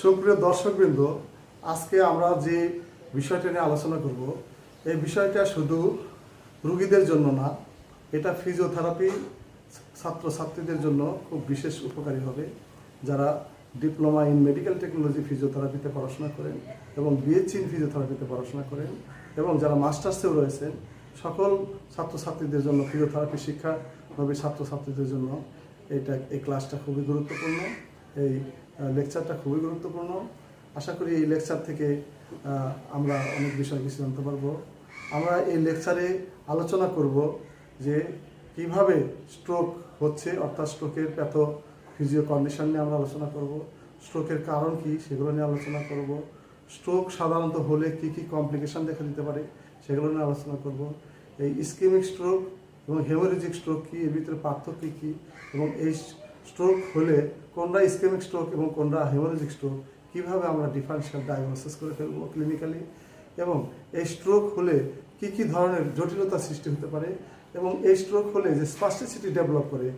সুপ্রিয় দর্শকবৃন্দ, আজকে আমরা যে বিষয়টা নিয়ে আলোচনা করব, এই বিষয়টা শুধু রোগীদের জন্য না, এটা ফিজিওথেরাপি ছাত্রছাত্রীদের জন্য খুব বিশেষ উপকারী হবে। যারা ডিপ্লোমা ইন মেডিকেল টেকনোলজি ফিজিওথেরাপিতে পড়াশোনা করেন এবং বিএসসি ইন ফিজিওথেরাপিতে পড়াশোনা করেন এবং যারা মাস্টার্সেও রয়েছেন, সকল ছাত্রছাত্রীদের জন্য ফিজিওথেরাপি শিক্ষানবী ছাত্রছাত্রীদের জন্য এই ক্লাসটা খুবই গুরুত্বপূর্ণ। এই লেকচারটা খুবই গুরুত্বপূর্ণ। আশা করি এই লেকচার থেকে আমরা অনেক বিষয় কিছু জানতে পারবো। আমরা এই লেকচারে আলোচনা করব যে কিভাবে স্ট্রোক হচ্ছে, অর্থাৎ স্ট্রোকের প্যাথোফিজিও কন্ডিশন নিয়ে আমরা আলোচনা করব। স্ট্রোকের কারণ কি সেগুলো নিয়ে আলোচনা করব। স্ট্রোক সাধারণত হলে কি কি কমপ্লিকেশন দেখা দিতে পারে সেগুলো নিয়ে আলোচনা করব। এই ইসকেমিক স্ট্রোক এবং হেমোরেজিক স্ট্রোক কি, এর ভিতরে পার্থক্য কী, এবং এই স্ট্রোক হলে কোনটা ইসকেমিক স্ট্রোক এবং কোনটা হেমোরেজিক স্ট্রোক কীভাবে আমরা ডিফারেন্সিয়াল ডায়াগনোসিস করে ফেলবো ক্লিনিক্যালি, এবং এই স্ট্রোক হলে কি কি ধরনের জটিলতা সৃষ্টি হতে পারে, এবং এই স্ট্রোক হলে যে স্পাস্টিসিটি ডেভেলপ করে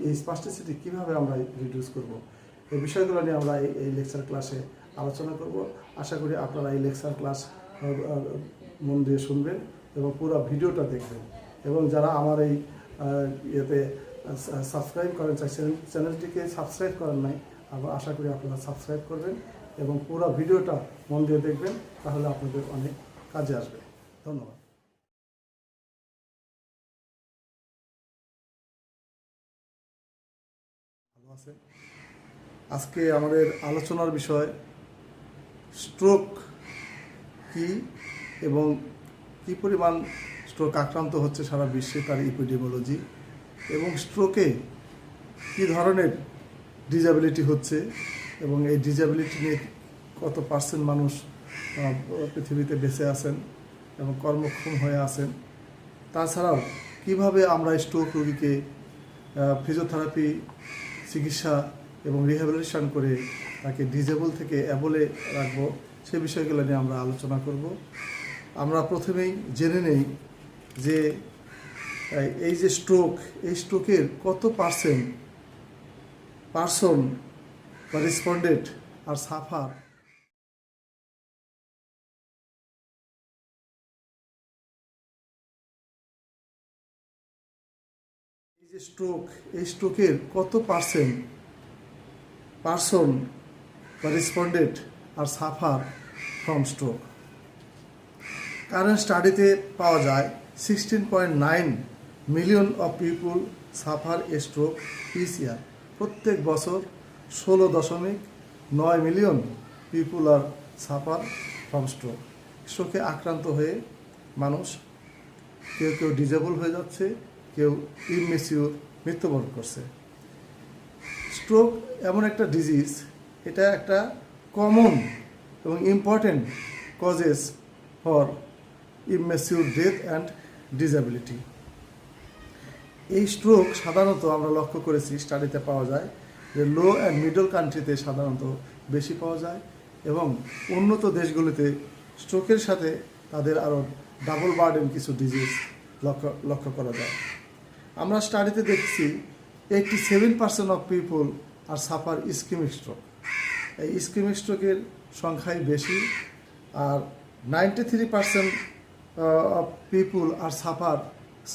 এই স্পাস্টিসিটি কীভাবে আমরা রিডিউস করব, এই বিষয়গুলো নিয়ে আমরা এই লেকচার ক্লাসে আলোচনা করব। আশা করি আপনারা এই লেকচার ক্লাস মন দিয়ে শুনবেন এবং পুরো ভিডিওটা দেখবেন। এবং যারা আমার এই ইয়েতে সাবস্ক্রাইব করেন, চ্যানেলটিকে সাবস্ক্রাইব করেন নাই, আশা করি আপনারা সাবস্ক্রাইব করবেন এবং পুরো ভিডিওটা মন দিয়ে দেখবেন, তাহলে আপনাদের অনেক কাজে আসবে। ধন্যবাদ। ভালো আছেন? আজকে আমাদের আলোচনার বিষয় স্ট্রোক কি এবং কি পরিমাণ স্ট্রোক আক্রান্ত হচ্ছে সারা বিশ্বে, তার এপিডেমিওলজি, এবং স্ট্রোকে কী ধরনের ডিসএবিলিটি হচ্ছে এবং এই ডিসএবিলিটি নিয়ে কত পার্সেন্ট মানুষ পৃথিবীতে বেঁচে আছেন এবং কর্মক্ষম হয়ে আছেন। তাছাড়াও কিভাবে আমরা স্ট্রোক রোগীকে ফিজিওথেরাপি চিকিৎসা এবং রিহ্যাবিলিটেশন করে তাকে ডিসেবল থেকে অ্যাবলে রাখবো, সে বিষয়গুলো নিয়ে আমরা আলোচনা করব। আমরা প্রথমেই জেনে নেই যে এই যে স্ট্রোক, এই স্ট্রোকের কত পার্সন বা রেসপন্ডেন্ট আর সাফার। এই যে স্ট্রোক, এই স্ট্রোকের কত পার্সন বা respondent are suffer from stroke. Current স্টাডিতে পাওয়া যায় 16.9 million of people suffer a stroke each year. প্রত্যেক বছর 16.9 million people are suffer from stroke. স্ট্রোকে আক্রান্ত হয়ে মানুষ কেউ কেউ ডিজেবল হয়ে যাচ্ছে, কেউ ইমেচিউর মৃত্যুবরণ করছে। স্ট্রোক এমন একটা ডিজিজ, এটা একটা কমন এবং important causes for immature death and disability. এই স্ট্রোক সাধারণত আমরা লক্ষ্য করেছি স্টাডিতে পাওয়া যায় যে লো অ্যান্ড মিডল কান্ট্রিতে সাধারণত বেশি পাওয়া যায়, এবং উন্নত দেশগুলিতে স্ট্রোকের সাথে তাদের আরও ডাবল বার্ডেন কিছু ডিজিজ লক্ষ্য করা যায়। আমরা স্টাডিতে দেখছি 87% of people are suffer ischemic stroke. এই ইসকেমিক স্ট্রোকের সংখ্যাই বেশি, আর 93% of people are suffer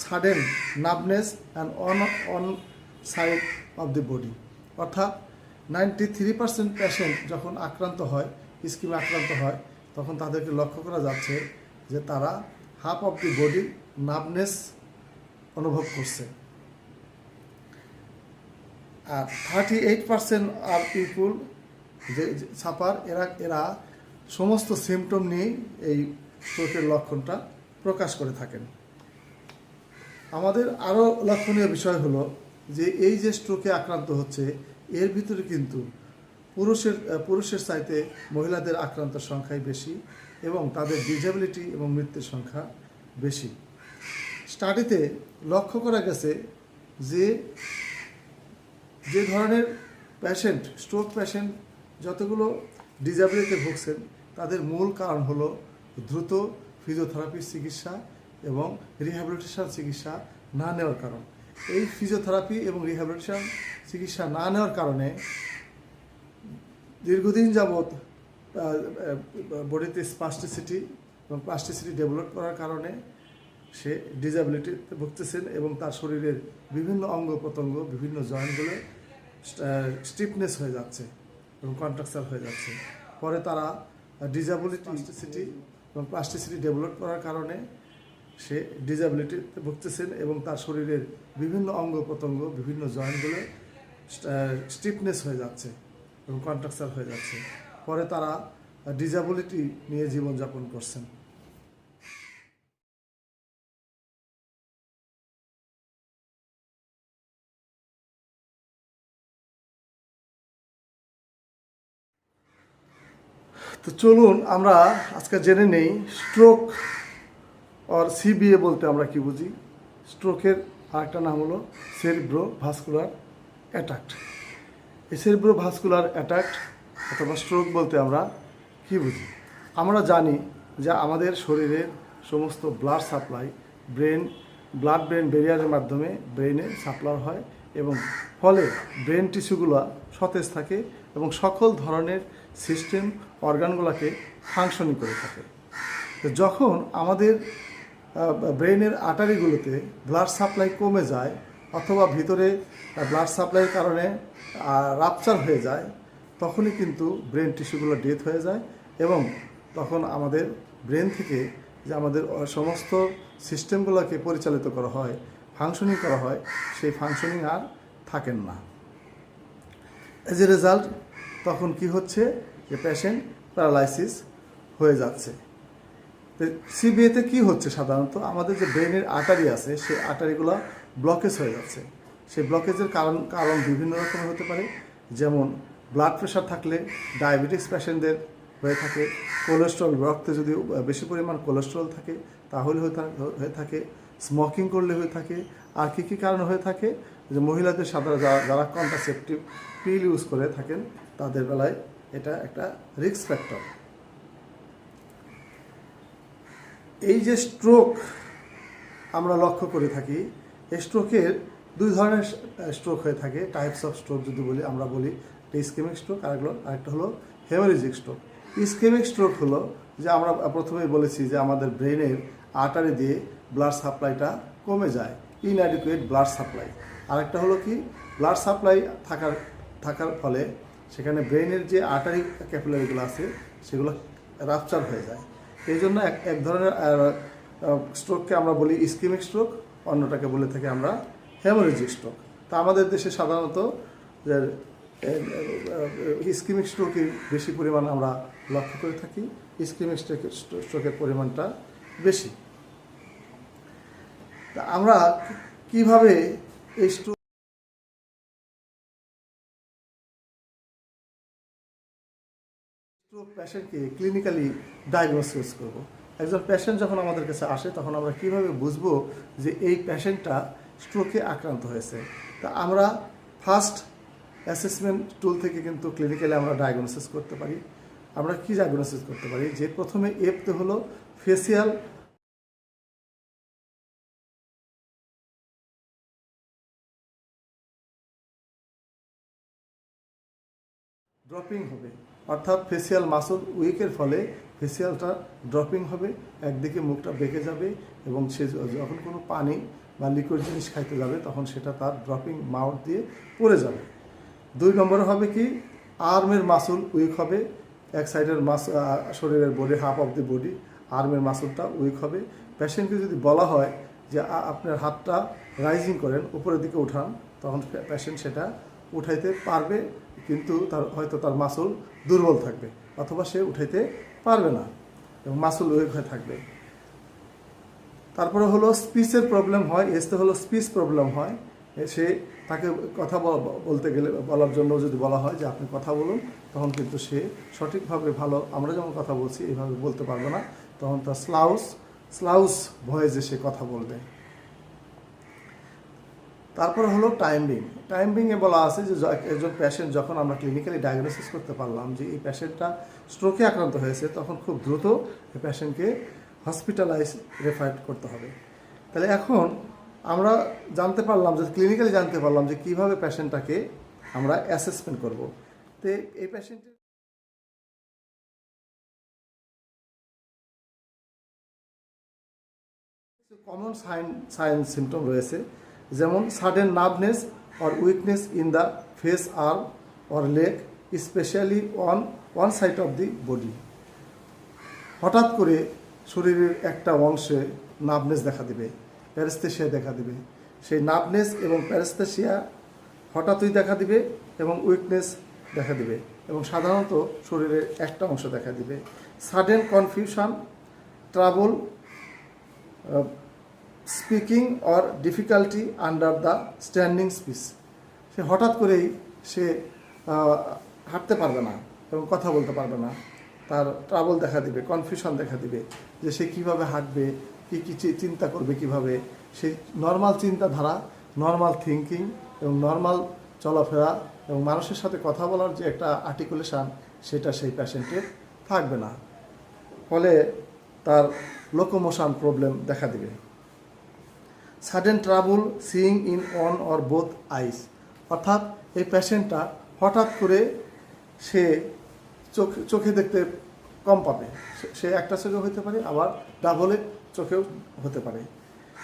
sudden numbness and on side of the body। অর্থাৎ 93% পেশেন্ট যখন আক্রান্ত হয়, স্কিমে আক্রান্ত হয়, তখন তাদেরকে লক্ষ্য করা যাচ্ছে যে তারা হাফ অফ দি বডি নাবনেস অনুভব করছে। আর 38% আর পিপুল যে সাফার, এরা সমস্ত সিমটম নিয়ে এই স্ট্রোকের লক্ষণটা প্রকাশ করে থাকেন। আমাদের আরও লক্ষণীয় বিষয় হলো যে এই যে স্ট্রোকে আক্রান্ত হচ্ছে, এর ভিতরে কিন্তু পুরুষের চাইতে মহিলাদের আক্রান্তের সংখ্যাই বেশি এবং তাদের ডিসএবিলিটি এবং মৃত্যুর সংখ্যা বেশি। স্টাডিতে লক্ষ্য করা গেছে যে ধরনের পেশেন্ট, স্ট্রোক পেশেন্ট যতগুলো ডিসএবিলিটিতে ভুগছেন, তাদের মূল কারণ হলো দ্রুত ফিজিওথেরাপি চিকিৎসা এবং রিহ্যাবিলিটেশন চিকিৎসা না নেওয়ার কারণ। এই ফিজিওথেরাপি এবং রিহ্যাবিলিটেশন চিকিৎসা না নেওয়ার কারণে দীর্ঘদিন যাবৎ বডিতে স্পাস্টিসিটি এবং প্লাস্টিসিটি ডেভেলপ করার কারণে সে ডিসএবিলিটিতে ভুগতেছেন এবং তার শরীরের বিভিন্ন অঙ্গ প্রত্যঙ্গ বিভিন্ন জয়েন্টগুলো স্টিফনেস হয়ে যাচ্ছে এবং কন্ট্রাকচার হয়ে যাচ্ছে। পরে তারা ডিসএবিলিটি প্লাস্টিসিটি এবং প্লাস্টিসিটি ডেভেলপ করার কারণে সে ডিসএবিলিটিতে ভুগতেছেন এবং তার শরীরের বিভিন্ন অঙ্গ প্রত্যঙ্গ বিভিন্ন জয়েন্টগুলো স্টিফনেস হয়ে যাচ্ছে এবং কন্ট্রাকচার হয়ে যাচ্ছে। পরে তারা ডিসএবিলিটি নিয়ে জীবনযাপন করছেন। তো চলুন আমরা আজকে জেনে নেই স্ট্রোক আর সিবিএ বলতে আমরা কি বুঝি। স্ট্রোকের আরেকটা নাম হলো সেরিব্রোভাস্কুলার অ্যাটাক। এই সেরিব্রোভাস্কুলার অ্যাটাক অথবা স্ট্রোক বলতে আমরা কি বুঝি? আমরা জানি যে আমাদের শরীরের সমস্ত ব্লাড সাপ্লাই ব্লাড ব্রেন ব্যারিয়ারের মাধ্যমে ব্রেনে সাপ্লাই হয় এবং ফলে ব্রেন টিস্যুগুলো সতেজ থাকে এবং সকল ধরনের সিস্টেম অর্গানগুলোকে ফাংশনিং করে থাকে। তো যখন আমাদের ব্রেনের আর্টারিগুলোতে ব্লাড সাপ্লাই কমে যায় অথবা ভিতরে ব্লাড সাপ্লাইয়ের কারণে রাপচার হয়ে যায়, তখনই কিন্তু ব্রেন টিস্যুগুলো ডেথ হয়ে যায় এবং তখন আমাদের ব্রেন থেকে যে আমাদের সমস্ত সিস্টেমগুলোকে পরিচালিত করা হয়, ফাংশনিং করা হয়, সেই ফাংশনিং আর থাকেন না। এজ এ রেজাল্ট তখন কি হচ্ছে যে পেশেন্ট প্যারালাইসিস হয়ে যাচ্ছে। সিবিএতে কি হচ্ছে? সাধারণত আমাদের যে ব্রেনের আর্টারি আছে সেই আর্টারিগুলো ব্লকেজ হয়ে যাচ্ছে। সেই ব্লকেজের কারণ বিভিন্ন রকমের হতে পারে, যেমন ব্লাড প্রেশার থাকলে ডায়াবেটিস পেশেন্টদের হয়ে থাকে, কোলেস্ট্রল রক্তে যদি বেশি পরিমাণ কোলেস্ট্রল থাকে তাহলে হয়ে থাকে, স্মোকিং করলে হয়ে থাকে। আর কী কী কারণ হয়ে থাকে? যে মহিলাদের সাধারণ যারা কন্ট্রাসেপটিভ পিল ইউজ করে থাকেন তাদের বেলায় এটা একটা রিস্ক ফ্যাক্টর। এই যে স্ট্রোক আমরা লক্ষ্য করে থাকি, এই স্ট্রোকের দুই ধরনের স্ট্রোক হয়ে থাকে। টাইপস অফ স্ট্রোক যদি বলি, আমরা বলি ইসকেমিক স্ট্রোক, আরেকটা হলো হেমারেজিক স্ট্রোক। ইসকেমিক স্ট্রোক হলো যে আমরা প্রথমেই বলেছি যে আমাদের ব্রেনের আর্টারি দিয়ে ব্লাড সাপ্লাইটা কমে যায়, ইনঅ্যাডিকুয়েট ব্লাড সাপ্লাই। আরেকটা হলো কি, ব্লাড সাপ্লাই থাকার ফলে সেখানে ব্রেনের যে আর্টারি ক্যাপিলারিগুলো আছে সেগুলো রাপচার হয়ে যায়। এই জন্য এক ধরনের স্ট্রোককে আমরা বলি ইসকেমিক স্ট্রোক, অন্যটাকে বলে থাকি আমরা হেমোরেজিক স্ট্রোক। তা আমাদের দেশে সাধারণত ইসকেমিক স্ট্রোকের বেশি পরিমাণ আমরা লক্ষ্য করে থাকি, ইসকেমিক স্ট্রোকের পরিমাণটা বেশি। তা আমরা কিভাবে এই স্ট্রোক পেশেন্টকে ক্লিনিক্যালি ডায়াগনোসিস করব? একজন পেশেন্ট যখন আমাদের কাছে আসে তখন আমরা কিভাবে বুঝবো যে এই পেশেন্টটা স্ট্রোকে আক্রান্ত হয়েছে? তা আমরা ফার্স্ট অ্যাসেসমেন্ট টুল থেকে কিন্তু ক্লিনিক্যালি আমরা ডায়াগনোসিস করতে পারি। আমরা কি ডায়াগনোসিস করতে পারি? যে প্রথমে এফতে হলো ফেসিয়াল ড্রপিং হবে, অর্থাৎ ফেসিয়াল মাসল উইকের ফলে ফেসিয়ালটা ড্রপিং হবে, একদিকে মুখটা বেঁকে যাবে এবং সে যখন কোনো পানি বা লিকুইড জিনিস খাইতে যাবে তখন সেটা তার ড্রপিং মাউথ দিয়ে পড়ে যাবে। 2 নম্বরে হবে কি, আর্মের মাসল উইক হবে, এক সাইডের শরীরের body, half of the body আর্মের মাসলটা উইক হবে। পেশেন্টকে যদি বলা হয় যে আপনার হাতটা রাইজিং করেন, উপরের দিকে উঠান, তখন পেশেন্ট সেটা উঠাইতে পারবে, কিন্তু হয়তো তার মাসল দুর্বল থাকবে অথবা সে উঠাইতে পারবে না এবং মাসল উইক হয়ে থাকবে। তারপরে হলো স্পিচের প্রবলেম হয়, এসতে হলো স্পিচ প্রবলেম হয়। সে তাকে কথা বলার জন্য যদি বলা হয় যে আপনি কথা বলুন, তখন কিন্তু সে সঠিকভাবে আমরা যেমন কথা বলছি এইভাবে বলতে পারবে না, তখন তার স্লাউস ভয়েসে সে কথা বলবে। তারপরে হলো টাইমিংয়ে বলা আছে যে একজন পেশেন্ট যখন আমরা ক্লিনিক্যালি ডায়াগনোসিস করতে পারলাম যে এই পেশেন্টটা স্ট্রোকে আক্রান্ত হয়েছে, তখন খুব দ্রুত এই পেশেন্টকে রেফার করতে হবে। তাহলে এখন আমরা ক্লিনিক্যালি জানতে পারলাম যে কীভাবে পেশেন্টটাকে আমরা অ্যাসেসমেন্ট করব। তো এই পেশেন্টের কমন সাইন সিমটম রয়েছে, যেমন sudden numbness or weakness in the face, arm or leg, specially on one side of the body. হঠাৎ করে শরীরের একটা অংশে নার্ভনেস দেখা দিবে, প্যারেস্থেশিয়া দেখা দিবে। সেই নার্ভনেস এবং প্যারেস্থেশিয়া হঠাৎই দেখা দিবে এবং উইকনেস দেখা দিবে, এবং সাধারণত শরীরের একটা অংশ দেখা দিবে। Sudden confusion, trouble speaking or difficulty under the standing speech. সে হঠাৎ করেই সে হাঁটতে পারবে না এবং কথা বলতে পারবে না, তার ট্রাবল দেখা দিবে, কনফিউশন দেখা দিবে যে সে কীভাবে হাঁটবে, কী চিন্তা করবে, কিভাবে সেই নর্মাল চিন্তাধারা, নর্মাল থিঙ্কিং এবং নর্মাল চলাফেরা এবং মানুষের সাথে কথা বলার যে একটা আর্টিকুলেশান, সেটা সেই পেশেন্টের থাকবে না। ফলে তার লোকোমোশন প্রবলেম দেখা দিবে। Sudden trouble seeing in one or both eyes, অর্থাৎ এই পেশেন্টটা হঠাৎ করে সে চোখে দেখতে কম পাবে। সে একটা চোখে হতে পারে, আবার ডাবলে চোখেও হতে পারে,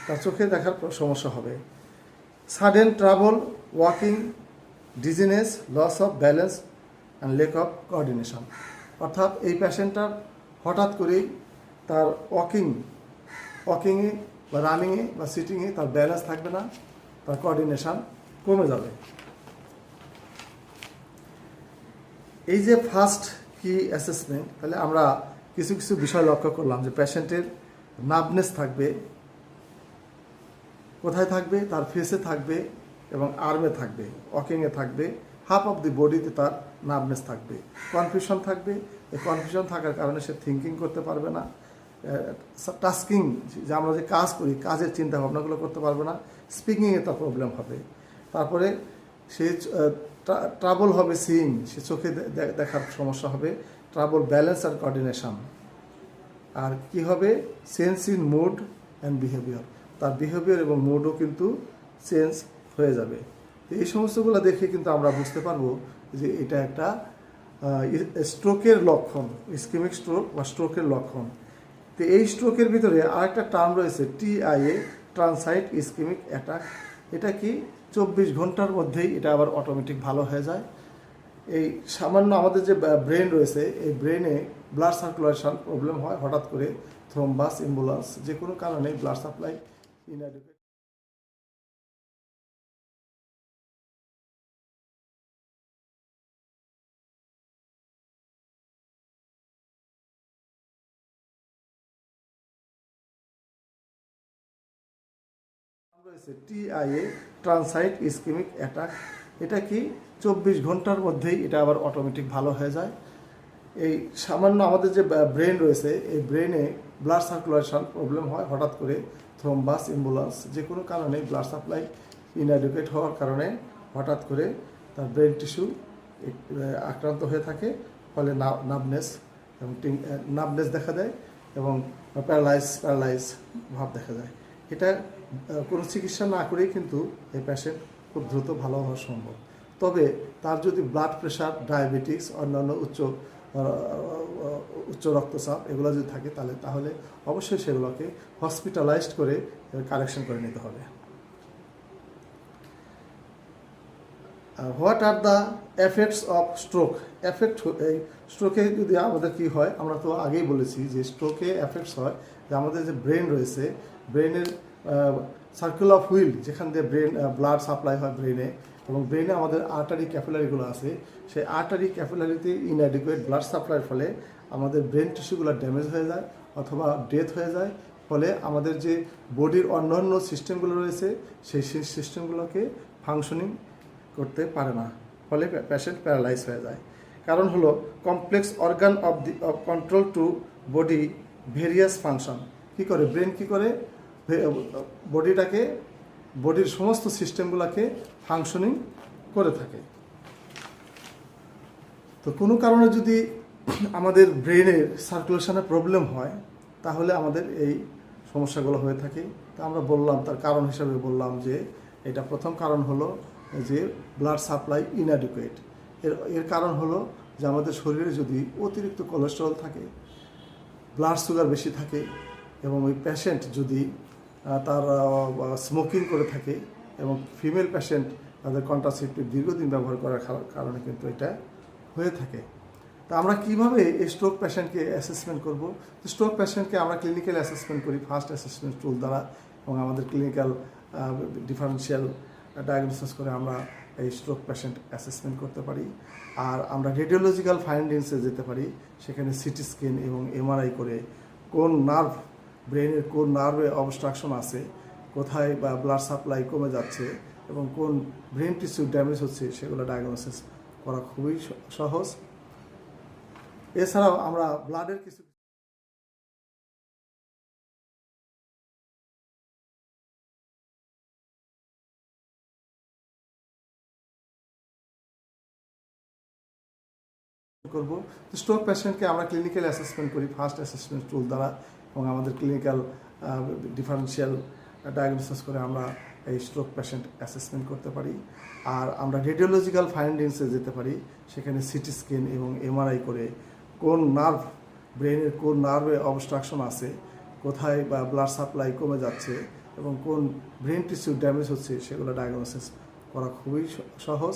তার চোখে দেখার সমস্যা হবে। Sudden trouble walking, dizziness, loss of balance and lack of coordination, অর্থাৎ এই পেশেন্টটার হঠাৎ করেই তার ওয়াকিংয়ে বা রানিংয়ে বা সিটিংয়ে তার ব্যালেন্স থাকবে না, তার কোঅর্ডিনেশন কমে যাবে। এই যে ফার্স্ট কি অ্যাসেসমেন্ট, তাহলে আমরা কিছু কিছু বিষয় লক্ষ্য করলাম যে পেশেন্টের নার্ভনেস থাকবে, কোথায় থাকবে, তার ফেসে থাকবে এবং আর্মে থাকবে, ওয়াকিংয়ে থাকবে, হাফ অফ দি বডিতে তার নার্ভনেস থাকবে, কনফিউশন থাকবে। এই কনফিউশন থাকার কারণে সে থিঙ্কিং করতে পারবে না, টাস্কিং যে আমরা যে কাজ করি, কাজের চিন্তা ভাবনাগুলো করতে পারবে না, স্পিকিংয়ে তার প্রবলেম হবে। তারপরে সে ট্রাবল হবে সিইং, সে চোখে দেখার সমস্যা হবে, ট্রাবল ব্যালেন্স আর কোঅর্ডিনেশন। আর কি হবে, change in mood and behaviour, তার বিহেভিয়ার এবং মুডও কিন্তু চেঞ্জ হয়ে যাবে। তো এই সমস্তগুলো দেখে কিন্তু আমরা বুঝতে পারবো যে এটা একটা স্ট্রোকের লক্ষণ, ইসকেমিক স্ট্রোক বা স্ট্রোকের লক্ষণ। তো এই স্ট্রোকের ভিতরে আরেকটা টার্ম রয়েছে TIA, ট্রান্সাইট ইসকেমিক অ্যাটাক। এটা কি 24 ঘন্টার মধ্যেই এটা আবার অটোমেটিক ভালো হয়ে যায়। এই সামান্য আমাদের যে ব্রেন রয়েছে, এই ব্রেনে ব্লাড সার্কুলেশন প্রবলেম হয় হঠাৎ করে, থ্রোম্বাস, এম্বুলেন্স, যে কোনো কারণে ব্লাড সাপ্লাই ইনঅ্যাডিকুয়েট। রয়েছে TIA, ট্রান্সাইট ইসকেমিক অ্যাটাক। এটা কি 24 ঘন্টার মধ্যেই এটা আবার অটোমেটিক ভালো হয়ে যায়। এই সামান্য আমাদের যে ব্রেন রয়েছে, এই ব্রেনে ব্লাড সার্কুলেশন প্রবলেম হয় হঠাৎ করে, থ্রোম্বাস, এম্বুলেন্স, যে কোনো কারণে ব্লাড সাপ্লাই ইনঅ্যাডিকুয়েট হওয়ার কারণে হঠাৎ করে তার ব্রেন টিস্যু আক্রান্ত হয়ে থাকে। ফলে নার্ভনেস এবং নার্ভনেস দেখা দেয় এবং প্যারালাইজ ভাব দেখা যায়। এটা কোনো চিকিৎসা না করেই কিন্তু এই পেশেন্ট খুব দ্রুত ভালো হওয়া সম্ভব। তবে তার যদি ব্লাড প্রেশার, ডায়াবেটিস, অন্যান্য উচ্চ রক্তচাপ এগুলো যদি থাকে, তাহলে অবশ্যই সেগুলোকে হসপিটালাইজড করে কারেকশন করে নিতে হবে। What are the effects of stroke? এই স্ট্রোকে যদি আমাদের কি হয়, আমরা তো আগেই বলেছি যে স্ট্রোকে এফেক্টস হয় যে আমাদের যে ব্রেন রয়েছে, ব্রেনের সার্কেল অফ হুইল, যেখান দিয়ে ব্লাড সাপ্লাই হয় ব্রেনে, এবং ব্রেনে আমাদের আর্টারি ক্যাপিলারিগুলো আছে, সেই আর্টারি ক্যাপিলারিতে ইনঅ্যাডিকুয়েট ব্লাড সাপ্লাইয়ের ফলে আমাদের ব্রেন টিস্যুগুলো ড্যামেজ হয়ে যায় অথবা ডেথ হয়ে যায়। ফলে আমাদের যে বডির অন্যান্য সিস্টেমগুলো রয়েছে, সেই সিস্টেমগুলোকে ফাংশনিং করতে পারে না, ফলে পেশেন্ট প্যারালাইজ হয়ে যায়। কারণ হলো complex organ of control to body various function. কী করে ব্রেন, কী করে বডির সমস্ত সিস্টেমগুলোকে ফাংশনিং করে থাকে। তো কোনো কারণে যদি আমাদের ব্রেনের সার্কুলেশনে প্রবলেম হয়, তাহলে আমাদের এই সমস্যাগুলো হয়ে থাকে। তা আমরা বললাম, তার কারণ হিসাবে বললাম যে এটা প্রথম কারণ হলো যে ব্লাড সাপ্লাই ইনঅ্যাডিকুয়েট। এর কারণ হলো যে আমাদের শরীরে যদি অতিরিক্ত কোলেস্টেরল থাকে, ব্লাড সুগার বেশি থাকে, এবং ওই পেশেন্ট যদি তার স্মোকিং করে থাকে এবং ফিমেল পেশেন্ট তাদের কন্ট্রাসেপটিভ দীর্ঘদিন ব্যবহার করার কারণে কিন্তু এটা হয়ে থাকে। তা আমরা কিভাবে এই স্ট্রোক পেশেন্টকে অ্যাসেসমেন্ট করব? স্ট্রোক পেশেন্টকে আমরা ক্লিনিক্যাল অ্যাসেসমেন্ট করি ফার্স্ট অ্যাসেসমেন্ট টুল দ্বারা, এবং আমাদের ক্লিনিক্যাল ডিফারেন্সিয়াল ডায়াগনোসিস করে আমরা এই স্ট্রোক পেশেন্ট অ্যাসেসমেন্ট করতে পারি। আর আমরা রেডিওলজিক্যাল ফাইন্ডিংসে যেতে পারি, সেখানে সিটি স্ক্যান এবং এমআরআই করে কোন নার্ভ, ব্রেনের কোন নার্ভে অবস্ট্রাকশন আছে, কোথায় বা ব্লাড সাপ্লাই কমে যাচ্ছে এবং কোন ব্রেন টিস্যু ড্যামেজ হচ্ছে, সেগুলো ডায়াগনোসিস করা খুবই সহজ। এছাড়াও আমরা ব্লাডের কিছু করব। স্ট্রোক পেশেন্টকে আমরা ক্লিনিক্যাল অ্যাসেসমেন্ট করি ফার্স্ট অ্যাসেসমেন্ট টুল দ্বারা, এবং আমাদের ক্লিনিক্যাল ডিফারেন্সিয়াল ডায়াগনোসিস করে আমরা এই স্ট্রোক পেশেন্ট অ্যাসেসমেন্ট করতে পারি। আর আমরা রেডিওলজিক্যাল ফাইন্ডিংসে যেতে পারি, সেখানে সিটি স্ক্যান এবং এমআরআই করে কোন নার্ভ, ব্রেনের কোন নার্ভে অবস্ট্রাকশন আছে, কোথায় বা ব্লাড সাপ্লাই কমে যাচ্ছে এবং কোন ব্রেন টিস্যু ড্যামেজ হচ্ছে, সেগুলো ডায়াগনোসিস করা খুবই সহজ।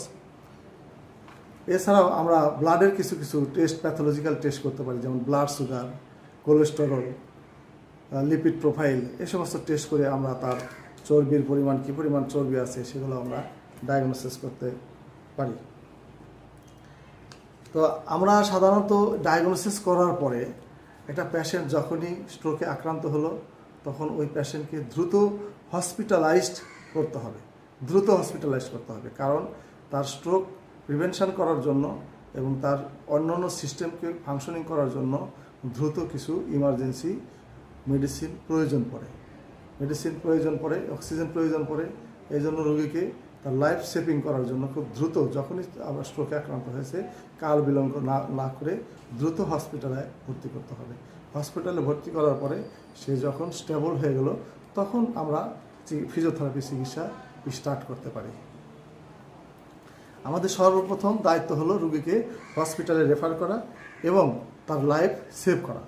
এছাড়াও আমরা ব্লাডের কিছু কিছু টেস্ট, প্যাথোলজিক্যাল টেস্ট করতে পারি, যেমন blood sugar, cholesterol, lipid profile, এই সমস্ত টেস্ট করে আমরা তার চর্বির পরিমাণ, কী পরিমাণ চর্বি আছে, সেগুলো আমরা ডায়াগনোসিস করতে পারি। তো আমরা সাধারণত ডায়াগনোসিস করার পরে একটা পেশেন্ট যখনই স্ট্রোকে আক্রান্ত হলো, তখন ওই পেশেন্টকে দ্রুত হসপিটালাইজড করতে হবে, কারণ তার স্ট্রোক প্রিভেনশন করার জন্য এবং তার অন্যান্য সিস্টেমকে ফাংশনিং করার জন্য দ্রুত কিছু ইমার্জেন্সি মেডিসিন প্রয়োজন পড়ে, অক্সিজেন প্রয়োজন পড়ে। এই জন্য রোগীকে তার লাইফ সেভিং করার জন্য খুব দ্রুত, যখনই আমরা স্ট্রোকে আক্রান্ত হয়েছে, কাল বিলম্ব না করে দ্রুত হসপিটালে ভর্তি করতে হবে। হসপিটালে ভর্তি করার পরে সে যখন স্টেবল হয়ে গেল, তখন আমরা ফিজিওথেরাপি চিকিৎসা স্টার্ট করতে পারি। আমাদের সর্বপ্রথম দায়িত্ব হলো রোগীকে হসপিটালে রেফার করা এবং তার লাইফ সেভ করা,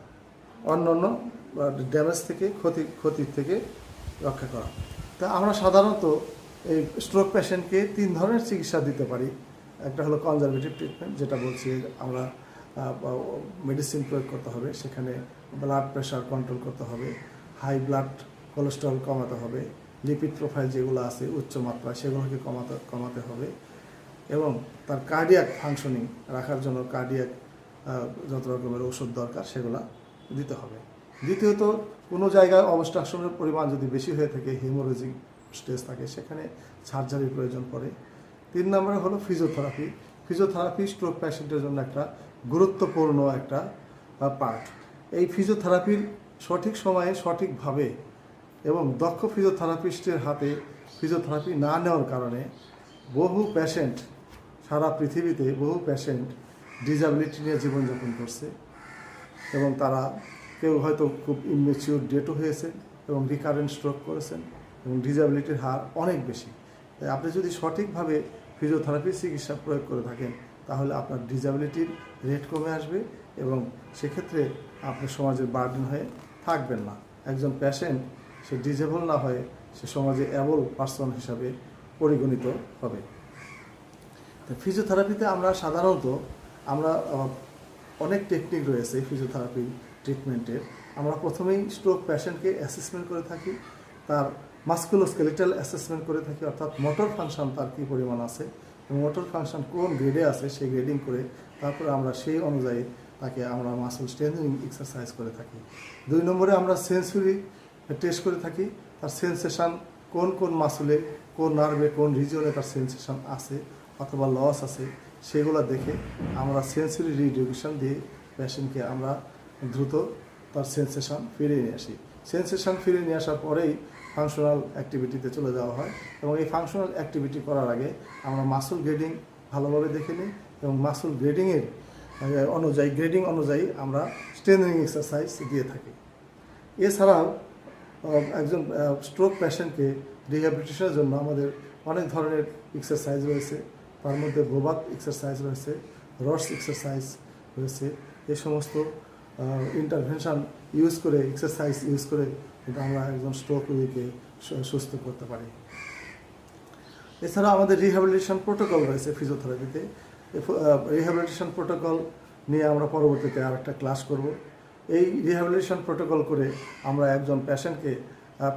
অন্যান্য ড্যামেজ থেকে, ক্ষতির থেকে রক্ষা করা। তা আমরা সাধারণত এই স্ট্রোক পেশেন্টকে 3 ধরনের চিকিৎসা দিতে পারি। একটা হলো কনজারভেটিভ ট্রিটমেন্ট, যেটা বলছি আমরা মেডিসিন প্রয়োগ করতে হবে, সেখানে ব্লাড প্রেশার কন্ট্রোল করতে হবে, হাই ব্লাড কোলেস্টেরল কমাতে হবে, লিপিড প্রোফাইল যেগুলো আছে উচ্চ মাত্রা, সেগুলোকে কমাতে হবে, এবং তার কার্ডিয়াক ফাংশনিং রাখার জন্য কার্ডিয়াক যত রকমের ওষুধ দরকার সেগুলো দিতে হবে। দ্বিতীয়ত, কোনো জায়গায় অবস্ট্রাকশনের পরিমাণ যদি বেশি হয়ে থাকে, হেমোরেজিক স্টেজ থাকে, সেখানে সার্জারির প্রয়োজন পড়ে। 3 নম্বরে হলো ফিজিওথেরাপি স্ট্রোক পেশেন্টের জন্য একটা গুরুত্বপূর্ণ একটা পার্ট। এই ফিজিওথেরাপির সঠিক সময়ে সঠিকভাবে এবং দক্ষ ফিজিওথেরাপিস্টের হাতে ফিজিওথেরাপি না নেওয়ার কারণে সারা পৃথিবীতে বহু পেশেন্ট ডিসএবিলিটি নিয়ে জীবনযাপন করছে, এবং তারা কেউ হয়তো খুব ইমেচিউর ডেটও হয়েছে এবং রিকারেন্ট স্ট্রোক করেছেন, এবং ডিসএবিলিটির হার অনেক বেশি। তাই আপনি যদি সঠিকভাবে ফিজিওথেরাপি চিকিৎসা প্রয়োগ করে থাকেন, তাহলে আপনার ডিসএবিলিটির রেট কমে আসবে এবং সেক্ষেত্রে আপনি সমাজের বার্ডেন হয়ে থাকবেন না। একজন পেশেন্ট সে ডিসেবল না হয়ে সে সমাজে অ্যাবল পার্সন হিসাবে পরিগণিত হবে। তো ফিজিওথেরাপিতে আমরা সাধারণত অনেক টেকনিক রয়েছে ফিজিওথেরাপি ট্রিটমেন্টের। আমরা প্রথমেই স্ট্রোক পেশেন্টকে অ্যাসেসমেন্ট করে থাকি, তার মাস্কুলোস্কেলেটাল অ্যাসেসমেন্ট করে থাকি, অর্থাৎ মোটর ফাংশন তার কী পরিমাণ আছে এবং মোটর ফাংশন কোন গ্রেডে আছে সেই গ্রেডিং করে তারপরে আমরা সেই অনুযায়ী তাকে আমরা মাসল স্ট্রেংথেনিং এক্সারসাইজ করে থাকি। 2 নম্বরে আমরা সেন্সরি টেস্ট করে থাকি, তার সেন্সেশন কোন মাসুলে, কোন নার্ভে, কোন রিজিয়নে তার সেন্সেশন আছে অথবা লস আছে, সেগুলো দেখে আমরা সেন্সরি রিএডুকেশন দিয়ে পেশেন্টকে আমরা দ্রুত তার সেন্সেশন ফিরিয়ে নিয়ে আসি। সেন্সেশন ফিরিয়ে নিয়ে আসার পরেই ফাংশনাল অ্যাক্টিভিটিতে চলে যাওয়া হয়, এবং এই ফাংশনাল অ্যাক্টিভিটি করার আগে আমরা মাসল গ্রেডিং ভালোভাবে দেখে নিই, এবং মাসল গ্রেডিং অনুযায়ী আমরা স্ট্রেংথেনিং এক্সারসাইজ দিয়ে থাকি। এছাড়াও একজন স্ট্রোক পেশেন্টকে রিহ্যাবিলিটেশনের জন্য আমাদের অনেক ধরনের এক্সারসাইজ রয়েছে, তার মধ্যে বোবাত এক্সারসাইজ রয়েছে, রডস এক্সারসাইজ রয়েছে। এই সমস্ত ইন্টারভেনশন এক্সারসাইজ ইউজ করে কিন্তু আমরা একজন স্ট্রোক রোগীকে সুস্থ করতে পারি। এছাড়া আমাদের রিহ্যাবিলিটেশন প্রোটোকল রয়েছে ফিজিওথেরাপিতে। রিহ্যাবিলিটেশন প্রোটোকল নিয়ে আমরা পরবর্তীতে আরেকটা ক্লাস করব। এই রিহ্যাবিলিটেশন প্রোটোকল করে আমরা একজন পেশেন্টকে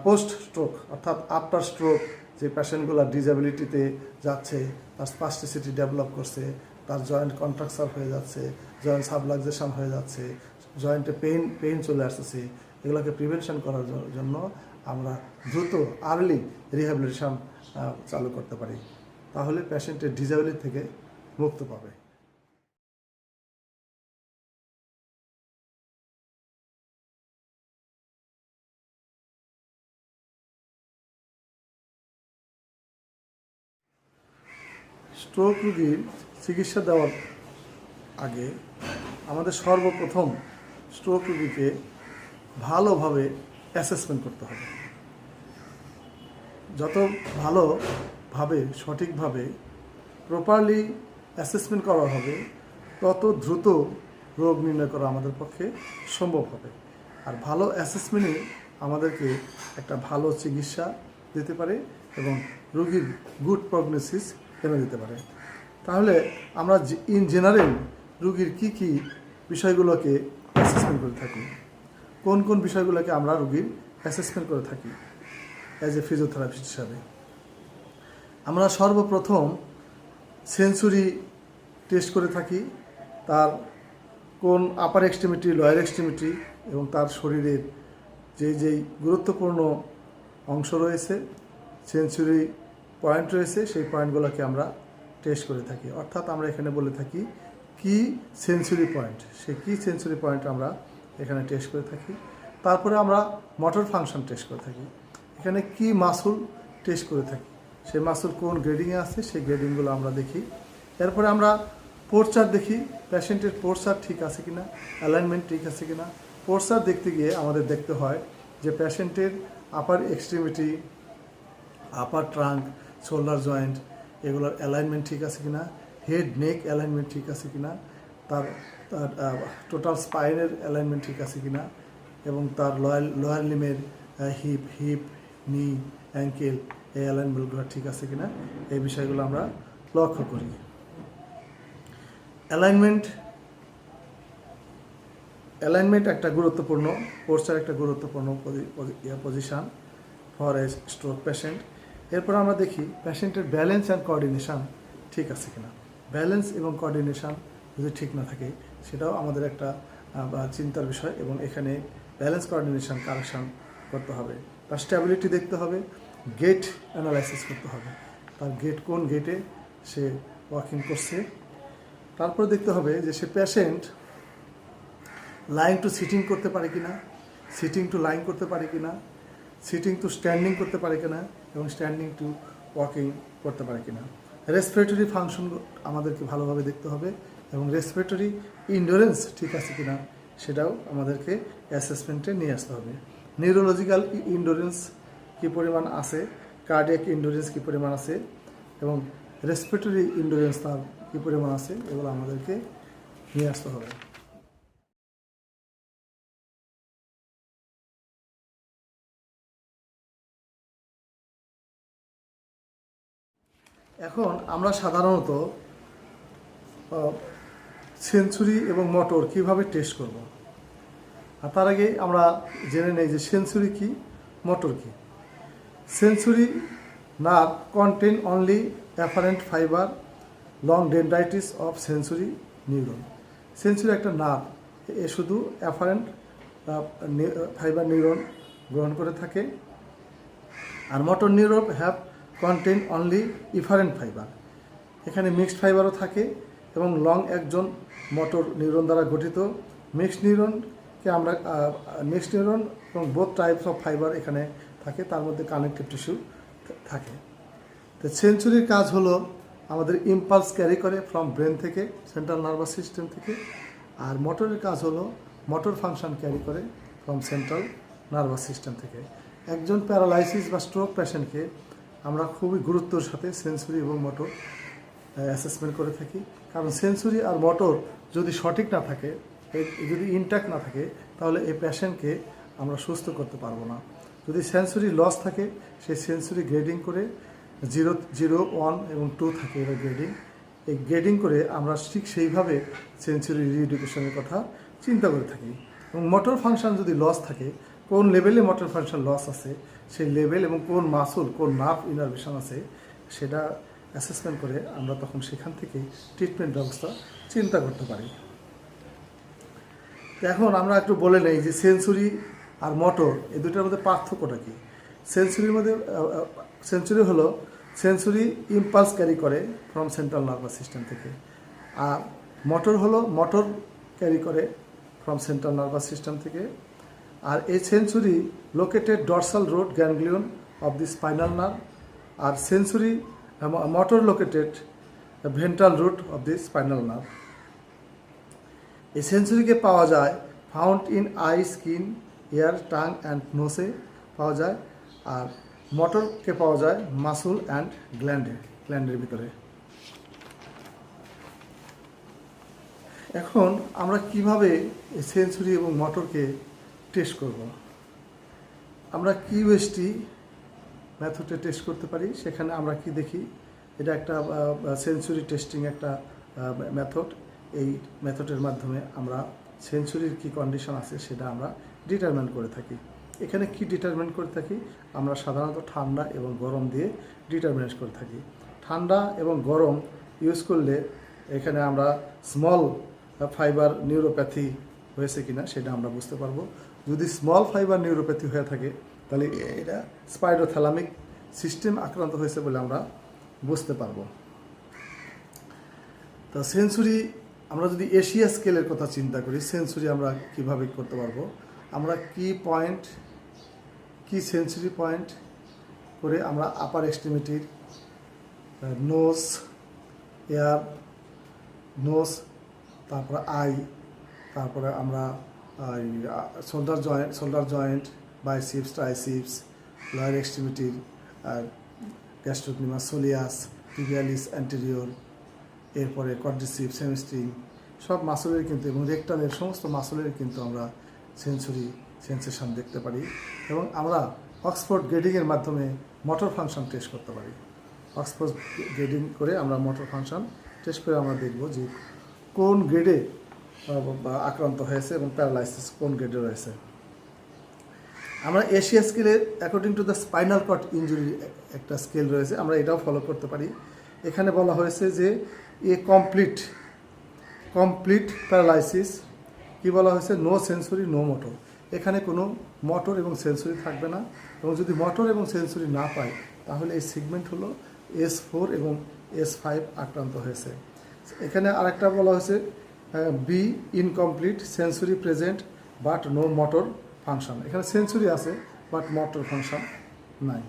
পোস্ট স্ট্রোক অর্থাৎ আফটার স্ট্রোক যে পেশেন্টগুলো ডিসএবিলিটিতে যাচ্ছে, তার স্পাস্টিসিটি ডেভেলপ করছে, তার জয়েন্ট কন্ট্রাকচার হয়ে যাচ্ছে, জয়েন্ট সাবলাক্সেশন হয়ে যাচ্ছে, জয়েন্টে পেইন চলে আসতেছে, এগুলোকে প্রিভেনশন করার জন্য আমরা দ্রুত আর্লি রিহ্যাবিলিটেশন চালু করতে পারি। তাহলে পেশেন্টের ডিসএবিলিটি থেকে মুক্ত পাবে। স্ট্রোক রোগীর চিকিৎসা দেওয়ার আগে আমাদের সর্বপ্রথম স্ট্রোক রোগীকে ভালোভাবে অ্যাসেসমেন্ট করতে হবে। যত ভালোভাবে সঠিকভাবে প্রপারলি অ্যাসেসমেন্ট করা হবে, তত দ্রুত রোগ নির্ণয় করা আমাদের পক্ষে সম্ভব হবে। আর ভালো অ্যাসেসমেন্টে আমাদেরকে একটা ভালো চিকিৎসা দিতে পারে এবং রোগীর গুড প্রগনোসিস এনে দিতে পারে। তাহলে আমরা ইন জেনারেল রোগীর কী বিষয়গুলোকে অ্যাসেসমেন্ট করে থাকি, কোন কোন বিষয়গুলোকে আমরা রোগীর অ্যাসেসমেন্ট করে থাকি অ্যাজ এ ফিজিওথেরাপিস্ট হিসাবে। আমরা সর্বপ্রথম সেন্সরি টেস্ট করে থাকি, তার কোন আপার এক্সট্রিমিটি, লোয়ার এক্সট্রিমিটি এবং তার শরীরের যেই গুরুত্বপূর্ণ অংশ রয়েছে, সেন্সরি পয়েন্ট রয়েছে, সেই পয়েন্টগুলোকে আমরা টেস্ট করে থাকি। অর্থাৎ আমরা এখানে বলে থাকি কি সেন্সরি পয়েন্ট, সেই কি সেন্সরি পয়েন্ট আমরা এখানে টেস্ট করে থাকি। তারপরে আমরা মোটর ফাংশন টেস্ট করে থাকি, এখানে কি মাসুল টেস্ট করে থাকি, সেই মাসুল কোন গ্রেডিংয়ে আছে সেই গ্রেডিংগুলো আমরা দেখি। এরপরে আমরা পোস্চার দেখি, পেশেন্টের পোস্চার ঠিক আছে কিনা, অ্যালাইনমেন্ট ঠিক আছে কিনা। পোস্চার দেখতে গিয়ে আমাদের দেখতে হয় যে পেশেন্টের আপার এক্সট্রিমিটি, আপার ট্রাঙ্ক, শোল্ডার জয়েন্ট এগুলোর অ্যালাইনমেন্ট ঠিক আছে কিনা, হেড নেক অ্যালাইনমেন্ট ঠিক আছে কিনা, তার টোটাল স্পাইনের অ্যালাইনমেন্ট ঠিক আছে কিনা এবং তার লোয়ার লিমের হিপ, নি, অ্যাঙ্কেল এই অ্যালাইনমেন্টগুলো ঠিক আছে কিনা, এই বিষয়গুলো আমরা লক্ষ্য করি। অ্যালাইনমেন্ট একটা গুরুত্বপূর্ণ, পোস্চার একটা গুরুত্বপূর্ণ position for a stroke patient. এরপর আমরা দেখি পেশেন্টের ব্যালেন্স অ্যান্ড কোঅর্ডিনেশন ঠিক আছে কিনা। ব্যালেন্স এবং কোঅর্ডিনেশন যদি ঠিক না থাকে সেটাও আমাদের একটা চিন্তার বিষয় এবং এখানে ব্যালেন্স কোঅর্ডিনেশন কারেকশন করতে হবে। তার স্ট্যাবিলিটি দেখতে হবে, গেট অ্যানালাইসিস করতে হবে, তার কোন গেটে সে ওয়াকিং করছে। তারপর দেখতে হবে যে সে পেশেন্ট লাইং টু সিটিং করতে পারে কিনা, সিটিং টু লাইং করতে পারে কিনা, সিটিং টু স্ট্যান্ডিং করতে পারে কিনা এবং স্ট্যান্ডিং টু ওয়াকিং করতে পারে কিনা। রেসপিরেটরি ফাংশন আমাদেরকে ভালোভাবে দেখতে হবে এবং রেসপিরেটরি ইন্ডোরেন্স ঠিক আছে কিনা সেটাও আমাদেরকে অ্যাসেসমেন্টে নিয়ে আসতে হবে। নিউরোলজিক্যাল ইন্ডোরেন্স কী পরিমাণ আছে, কার্ডিয়াক ইন্ডোরেন্স কী পরিমাণ আছে এবং রেসপিরেটরি ইন্ডোরেন্স তার কী পরিমাণ আছে, এগুলো আমাদেরকে নিয়ে আসতে হবে। এখন আমরা সাধারণত সেন্সরি এবং মোটর কিভাবে টেস্ট করব, আর তার আগে আমরা জেনে নেই যে সেন্সরি কি, মোটর কি। Sensory nerve contain only afferent fibre long dendrites of sensory neuron. Sensory একটা নার্ভ, এ শুধু অ্যাফারেন্ট ফাইবার নিউরন গ্রহণ করে থাকে। আর motor neuron have contain only efferent fibre, এখানে মিক্সড ফাইবারও থাকে এবং লং একজন মোটর নিউরন দ্বারা গঠিত। মিক্সড নিউরনকে আমরা মিক্সড নিউরন এবং বোথ টাইপস অফ ফাইবার এখানে থাকে, তার মধ্যে কানেকটিভ টিস্যু থাকে। তো সেন্সরির কাজ হলো আমাদের ইম্পালস ক্যারি করে ফ্রম ব্রেন থেকে, সেন্ট্রাল নার্ভাস সিস্টেম থেকে। আর মোটরের কাজ হলো মোটর ফাংশন ক্যারি করে ফ্রম সেন্ট্রাল নার্ভাস সিস্টেম থেকে। একজন প্যারালাইসিস বা স্ট্রোক পেশেন্টকে আমরা খুবই গুরুত্বের সাথে সেন্সরি এবং মোটর অ্যাসেসমেন্ট করে থাকি, কারণ সেন্সরি আর মোটর যদি সঠিক না থাকে, যদি ইনট্যাক্ট না থাকে, তাহলে এই পেশেন্টকে আমরা সুস্থ করতে পারবো না। যদি সেন্সরি লস থাকে সেই সেন্সরি গ্রেডিং করে 0, 0, 1 এবং 2 থাকে এবার গ্রেডিং। এই গ্রেডিং করে আমরা ঠিক সেইভাবে সেন্সরি রিএডুকেশনের কথা চিন্তা করে থাকি। এবং মোটর ফাংশন যদি লস থাকে, কোন লেভেলে মোটর ফাংশন লস আছে সেই লেভেল এবং কোন মাসুল কোন নার্ভ ইনারভেশন আছে সেটা অ্যাসেসমেন্ট করে আমরা তখন সেখান থেকে ট্রিটমেন্ট ব্যবস্থা চিন্তা করতে পারি। এখন আমরা একটু বলে নেই যে সেন্সরি আর মোটর এই দুটার মধ্যে পার্থক্যটা কী। সেন্সরির মধ্যে সেন্সরি হলো সেন্সরি ইম্পালস ক্যারি করে ফ্রম সেন্ট্রাল নার্ভাস সিস্টেম থেকে, আর মোটর হলো মোটর ক্যারি করে ফ্রম সেন্ট্রাল নার্ভাস সিস্টেম থেকে। আর এই sensory located dorsal root ganglion of the spinal nerve, আর sensory motor located ventral root of the spinal nerve. এই সেন্সরিকে পাওয়া যায় found in eye, skin, ear, tongue and nose পাওয়া যায়, আর মোটরকে পাওয়া যায় মাসুল অ্যান্ড গ্ল্যান্ডের ভিতরে। এখন আমরা কিভাবে এই সেন্সরি এবং মোটরকে টেস্ট করব। আমরা কিউএসটি মেথডে টেস্ট করতে পারি। সেখানে আমরা কি দেখি, এটা একটা সেন্সরি টেস্টিং একটা মেথড। এই মেথডের মাধ্যমে আমরা সেন্সরির কী কন্ডিশন আছে সেটা আমরা ডিটারমিন করে থাকি। এখানে কি ডিটারমিন করে থাকি, আমরা সাধারণত ঠান্ডা এবং গরম দিয়ে ডিটারমিনেট করে থাকি। ঠান্ডা এবং গরম ইউজ করলে এখানে আমরা স্মল ফাইবার নিউরোপ্যাথি হয়েছে কিনা সেটা আমরা বুঝতে পারবো। যদি স্মল ফাইবার নিউরোপ্যাথি হয়ে থাকে তাহলে এটা স্পাইরোথ্যালামিক সিস্টেম আক্রান্ত হয়েছে বলে আমরা বুঝতে পারবো। তো সেন্সরি আমরা যদি এশিয়া স্কেলের কথা চিন্তা করি, সেন্সরি আমরা কিভাবে করতে পারবো, আমরা কি সেন্সরি পয়েন্ট করে আমরা আপার এক্সট্রিমিটির নোজ, এয়ার, নোজ, তারপরে আই, তারপরে আমরা shoulder joint, biceps, triceps, lower এক্সট্রিমিটির গ্যাস্ট্রোকনিমাস, সোলিয়াস, টিবিয়ালিস অ্যান্টেরিয়র, এরপরে কোয়াড্রিসেপস, হ্যামস্ট্রিং, সব মাসলের কিন্তু এবং রেক্টালের সমস্ত মাসলের কিন্তু আমরা সেন্সরি সেন্সেশন দেখতে পারি। এবং আমরা অক্সফোর্ড গ্রেডিংয়ের মাধ্যমে মোটর ফাংশন টেস্ট করতে পারি। অক্সফোর্ড গ্রেডিং করে আমরা মোটর ফাংশন টেস্ট করে আমরা দেখব যে কোন গ্রেডে আক্রান্ত হয়েছে এবং প্যারালাইসিস কোন গ্রেডে রয়েছে। আমরা এশিয়া স্কেলে according to the spinal cord injury একটা স্কেল রয়েছে, আমরা এটাও ফলো করতে পারি। এখানে বলা হয়েছে যে কমপ্লিট প্যারালাইসিস, কি বলা হয়েছে, নো সেন্সরি নো মোটর। এখানে কোনো মোটর এবং সেন্সরি থাকবে না, এবং যদি মোটর এবং সেন্সরি না পায় তাহলে এই সেগমেন্ট হলো S4 এবং S5 আক্রান্ত হয়েছে। এখানে আরেকটা বলা হয়েছে B incomplete, sensory present but no motor function. এখানে সেন্সরি আছে বাট মোটর ফাংশন নাই।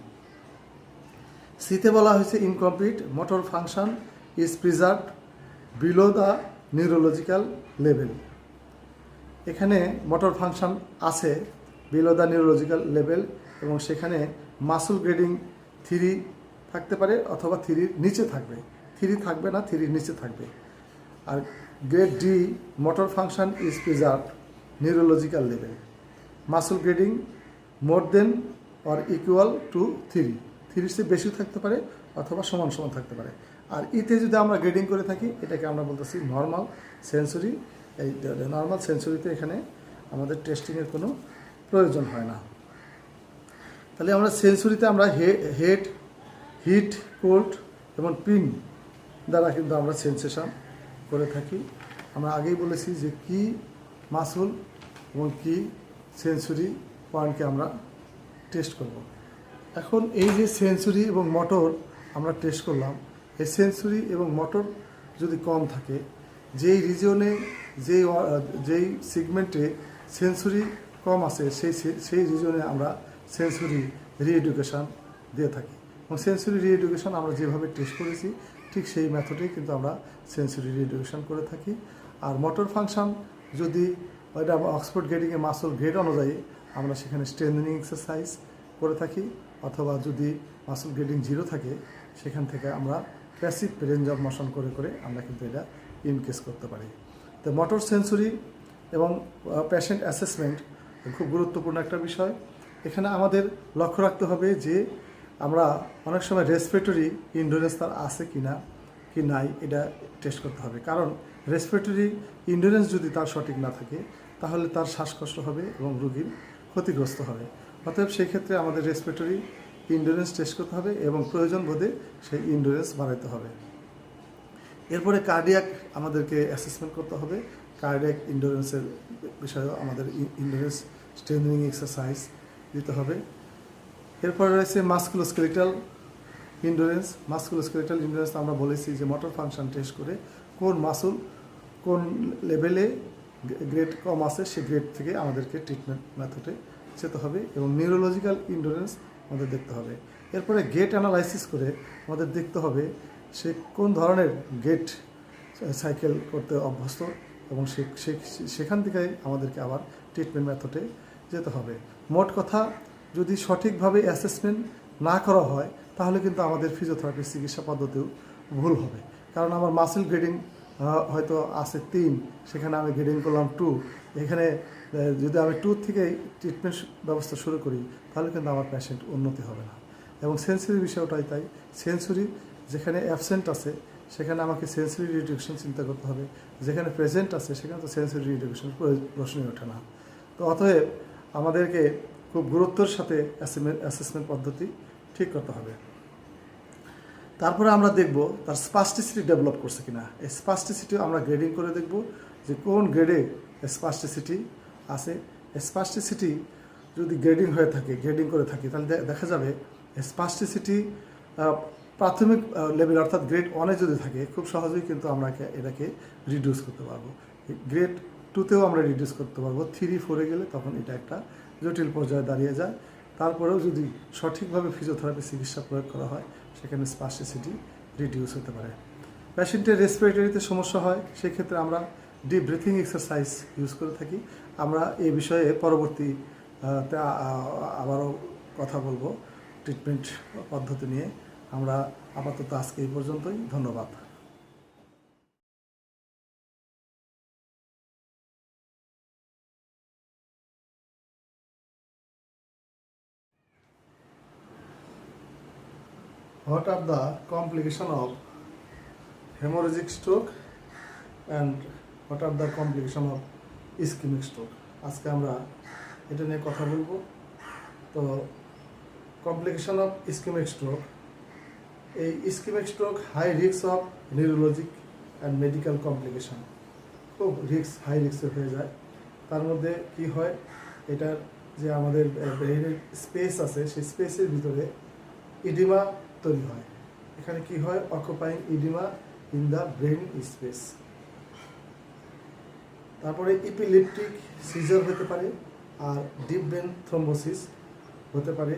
সিতে বলা হয়েছে incomplete, motor function is preserved below the neurological level. এখানে মোটর ফাংশন আছে বিলো দ্য নিউরোলজিক্যাল লেভেল, এবং সেখানে মাসল গ্রেডিং 3 থাকতে পারে অথবা 3-র নিচে থাকবে, 3 থাকবে না, 3-র নিচে থাকবে। আর grade D, motor function is preserved neurological level, muscle grading more than or equal to 3, 3-র চেয়ে বেশি থাকতে পারে অথবা সমান থাকতে পারে। আর ইতে যদি আমরা গ্রেডিং করে থাকি এটাকে আমরা বলতেছি নর্মাল সেন্সরি। এই নর্মাল সেন্সরিতে এখানে আমাদের টেস্টিংয়ের কোনো প্রয়োজন হয় না। তাহলে আমরা সেন্সরিতে আমরা হেড, হিট, কোল্ড এবং পিন দ্বারা কিন্তু আমরা সেন্সেশন করে থাকি। আমরা আগেই বলেছি যে কি মাসল এবং কি সেন্সরি পয়েন্টকে আমরা টেস্ট করব। এখন এই যে সেন্সরি এবং মোটর আমরা টেস্ট করলাম, এই সেন্সরি এবং মোটর যদি কম থাকে, যেই রিজিয়নে যেই সেগমেন্টে সেন্সরি কম আছে সেই রিজিয়নে আমরা সেন্সরি রিএডুকেশন দিয়ে থাকি। এবং সেন্সরি রিএডুকেশন আমরা যেভাবে টেস্ট করেছি ঠিক সেই মেথডেই কিন্তু আমরা সেন্সরি রিএডুকেশন করে থাকি। আর মোটর ফাংশন যদি এটা অক্সফোর্ড গ্রেডিংয়ে মাসল গ্রেড অনুযায়ী আমরা সেখানে স্ট্রেন্থেনিং এক্সারসাইজ করে থাকি, অথবা যদি মাসল গ্রেডিং 0 থাকে সেখান থেকে আমরা প্যাসিভ রেঞ্জ অফ মোশন করে আমরা কিন্তু এটা ইনকেস করতে পারি। তো মোটর সেন্সরি এবং পেশেন্ট অ্যাসেসমেন্ট খুব গুরুত্বপূর্ণ একটা বিষয়। এখানে আমাদের লক্ষ্য রাখতে হবে যে আমরা অনেক সময় রেসপিরেটরি ইন্ডোরেন্স তার আছে কি না কি নাই এটা টেস্ট করতে হবে, কারণ রেসপিরেটরি ইন্ডোরেন্স যদি তার সঠিক না থাকে তাহলে তার শ্বাসকষ্ট হবে এবং রোগীর ক্ষতিগ্রস্ত হবে। অতএব সেই ক্ষেত্রে আমাদের রেসপিরেটরি ইন্ডোরেন্স টেস্ট করতে হবে এবং প্রয়োজন বোধে সেই ইন্ডোরেন্স বাড়াইতে হবে। এরপরে কার্ডিয়াক আমাদেরকে অ্যাসেসমেন্ট করতে হবে। কার্ডিয়াক ইন্ডোরেন্সের বিষয়েও আমাদের ইন্ডোরেন্স স্ট্রেংথেনিং এক্সারসাইজ দিতে হবে। এরপরে রয়েছে মাসকুলোস্কেলেটাল ইন্ডোরেন্স। মাসকুলোস্কেলেটাল ইন্ডোরেন্স আমরা বলেছি যে মোটর ফাংশন টেস্ট করে কোন মাসুল কোন লেভেলে গ্রেড কম আছে সে গ্রেড থেকে আমাদেরকে ট্রিটমেন্ট মেথডে যেতে হবে এবং নিউরোলজিক্যাল ইন্ডোরেন্স আমাদের দেখতে হবে। এরপরে গেট অ্যানালাইসিস করে আমাদের দেখতে হবে সে কোন ধরনের গেট সাইকেল করতে অভ্যস্ত এবং সেখান থেকে আমাদেরকে আবার ট্রিটমেন্ট মেথডে যেতে হবে। মোট কথা, যদি সঠিকভাবে অ্যাসেসমেন্ট না করা হয় তাহলে কিন্তু আমাদের ফিজিওথেরাপির চিকিৎসা পদ্ধতিও ভুল হবে। কারণ আমার মাসেল গ্রেডিং হয়তো আছে 3, সেখানে আমি গ্রেডিং করলাম 2। এখানে যদি আমি 2 থেকে ট্রিটমেন্ট ব্যবস্থা শুরু করি তাহলে কিন্তু আমার পেশেন্ট উন্নতি হবে না। এবং সেন্সরি বিষয়টাই তাই। সেন্সরি যেখানে অ্যাবসেন্ট আছে সেখানে আমাকে সেন্সরি রিডাকশন চিন্তা করতে হবে, যেখানে প্রেজেন্ট আছে সেখানে তো সেন্সরি রিডাকশন প্রশ্নই ওঠে না। তো অতএব আমাদেরকে খুব গুরুত্বের সাথে অ্যাসেসমেন্ট পদ্ধতি ঠিক করতে হবে। তারপরে আমরা দেখব তার স্পাস্টিসিটি ডেভেলপ করছে কিনা। এই স্পাস্টিসিটিও আমরা গ্রেডিং করে দেখব যে কোন গ্রেডে স্পাস্টিসিটি আছে। স্পাস্টিসিটি যদি গ্রেডিং হয়ে থাকে, গ্রেডিং করে থাকি, তাহলে দেখা যাবে স্পাস্টিসিটি প্রাথমিক লেভেল অর্থাৎ গ্রেড 1-এ যদি থাকে খুব সহজেই কিন্তু আমরা এটাকে রিডিউস করতে পারবো। গ্রেড 2-তেও আমরা রিডিউস করতে পারবো। 3-4-এ গেলে তখন এটা একটা জটিল পর্যায়ে দাঁড়িয়ে যায়। তারপরেও যদি সঠিকভাবে ফিজিওথেরাপি চিকিৎসা প্রয়োগ করা হয় সেখানে স্পাস্টিসিটি রিডিউস হতে পারে। পেশেন্টের রেসপিরেটরিতে সমস্যা হয়, সেক্ষেত্রে আমরা ডিপ ব্রিথিং এক্সারসাইজ ইউজ করে থাকি। আমরা এই বিষয়ে পরবর্তী আবারও কথা বলবো ট্রিটমেন্ট পদ্ধতি নিয়ে। আমরা আপাতত আজকে এই পর্যন্তই। ধন্যবাদ। What are the complications of hemorrhagic stroke and what are the complications of ischemic stroke? আজকে আমরা এটা নিয়ে কথা বলবো। তো কমপ্লিকেশন অফ ইসকিমিক স্ট্রোক, এই ischemic stroke high risk of neurologic and medical complication, খুব হাই রিস্কের হয়ে যায়। তার মধ্যে কি হয়, এটার যে আমাদের ব্রেইনের স্পেস আছে সেই স্পেসের ভিতরে ইডিমা তৈরি হয়। এখানে কি হয়, occupying oedema in the brain space. তারপরে ইপিলেপটিক সিজার হতে পারে, আর ডিপ ব্রেন থ্রম্বোসিস হতে পারে,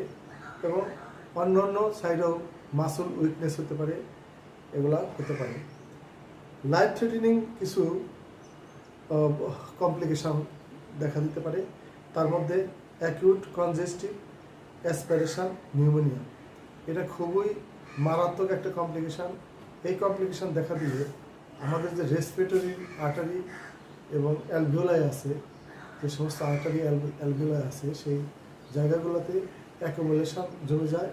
এবং অন্যান্য সাইডেও মাসল উইকনেস হতে পারে, এগুলা হতে পারে। লাইফ থ্রেটেনিং কিছু কমপ্লিকেশন দেখা দিতে পারে। তার মধ্যে অ্যাকিউট কনজেস্টিভ অ্যাসপিরেশন নিউমোনিয়া, এটা খুবই মারাত্মক একটা কমপ্লিকেশান। এই কমপ্লিকেশান দেখা দিলে আমাদের যে রেসপিরেটরি আর্টারি এবং অ্যালভিওলাই আছে, যে সমস্ত আর্টারি অ্যালভিওলাই আছে, সেই জায়গাগুলোতে অ্যাকুমুলেশন জমে যায়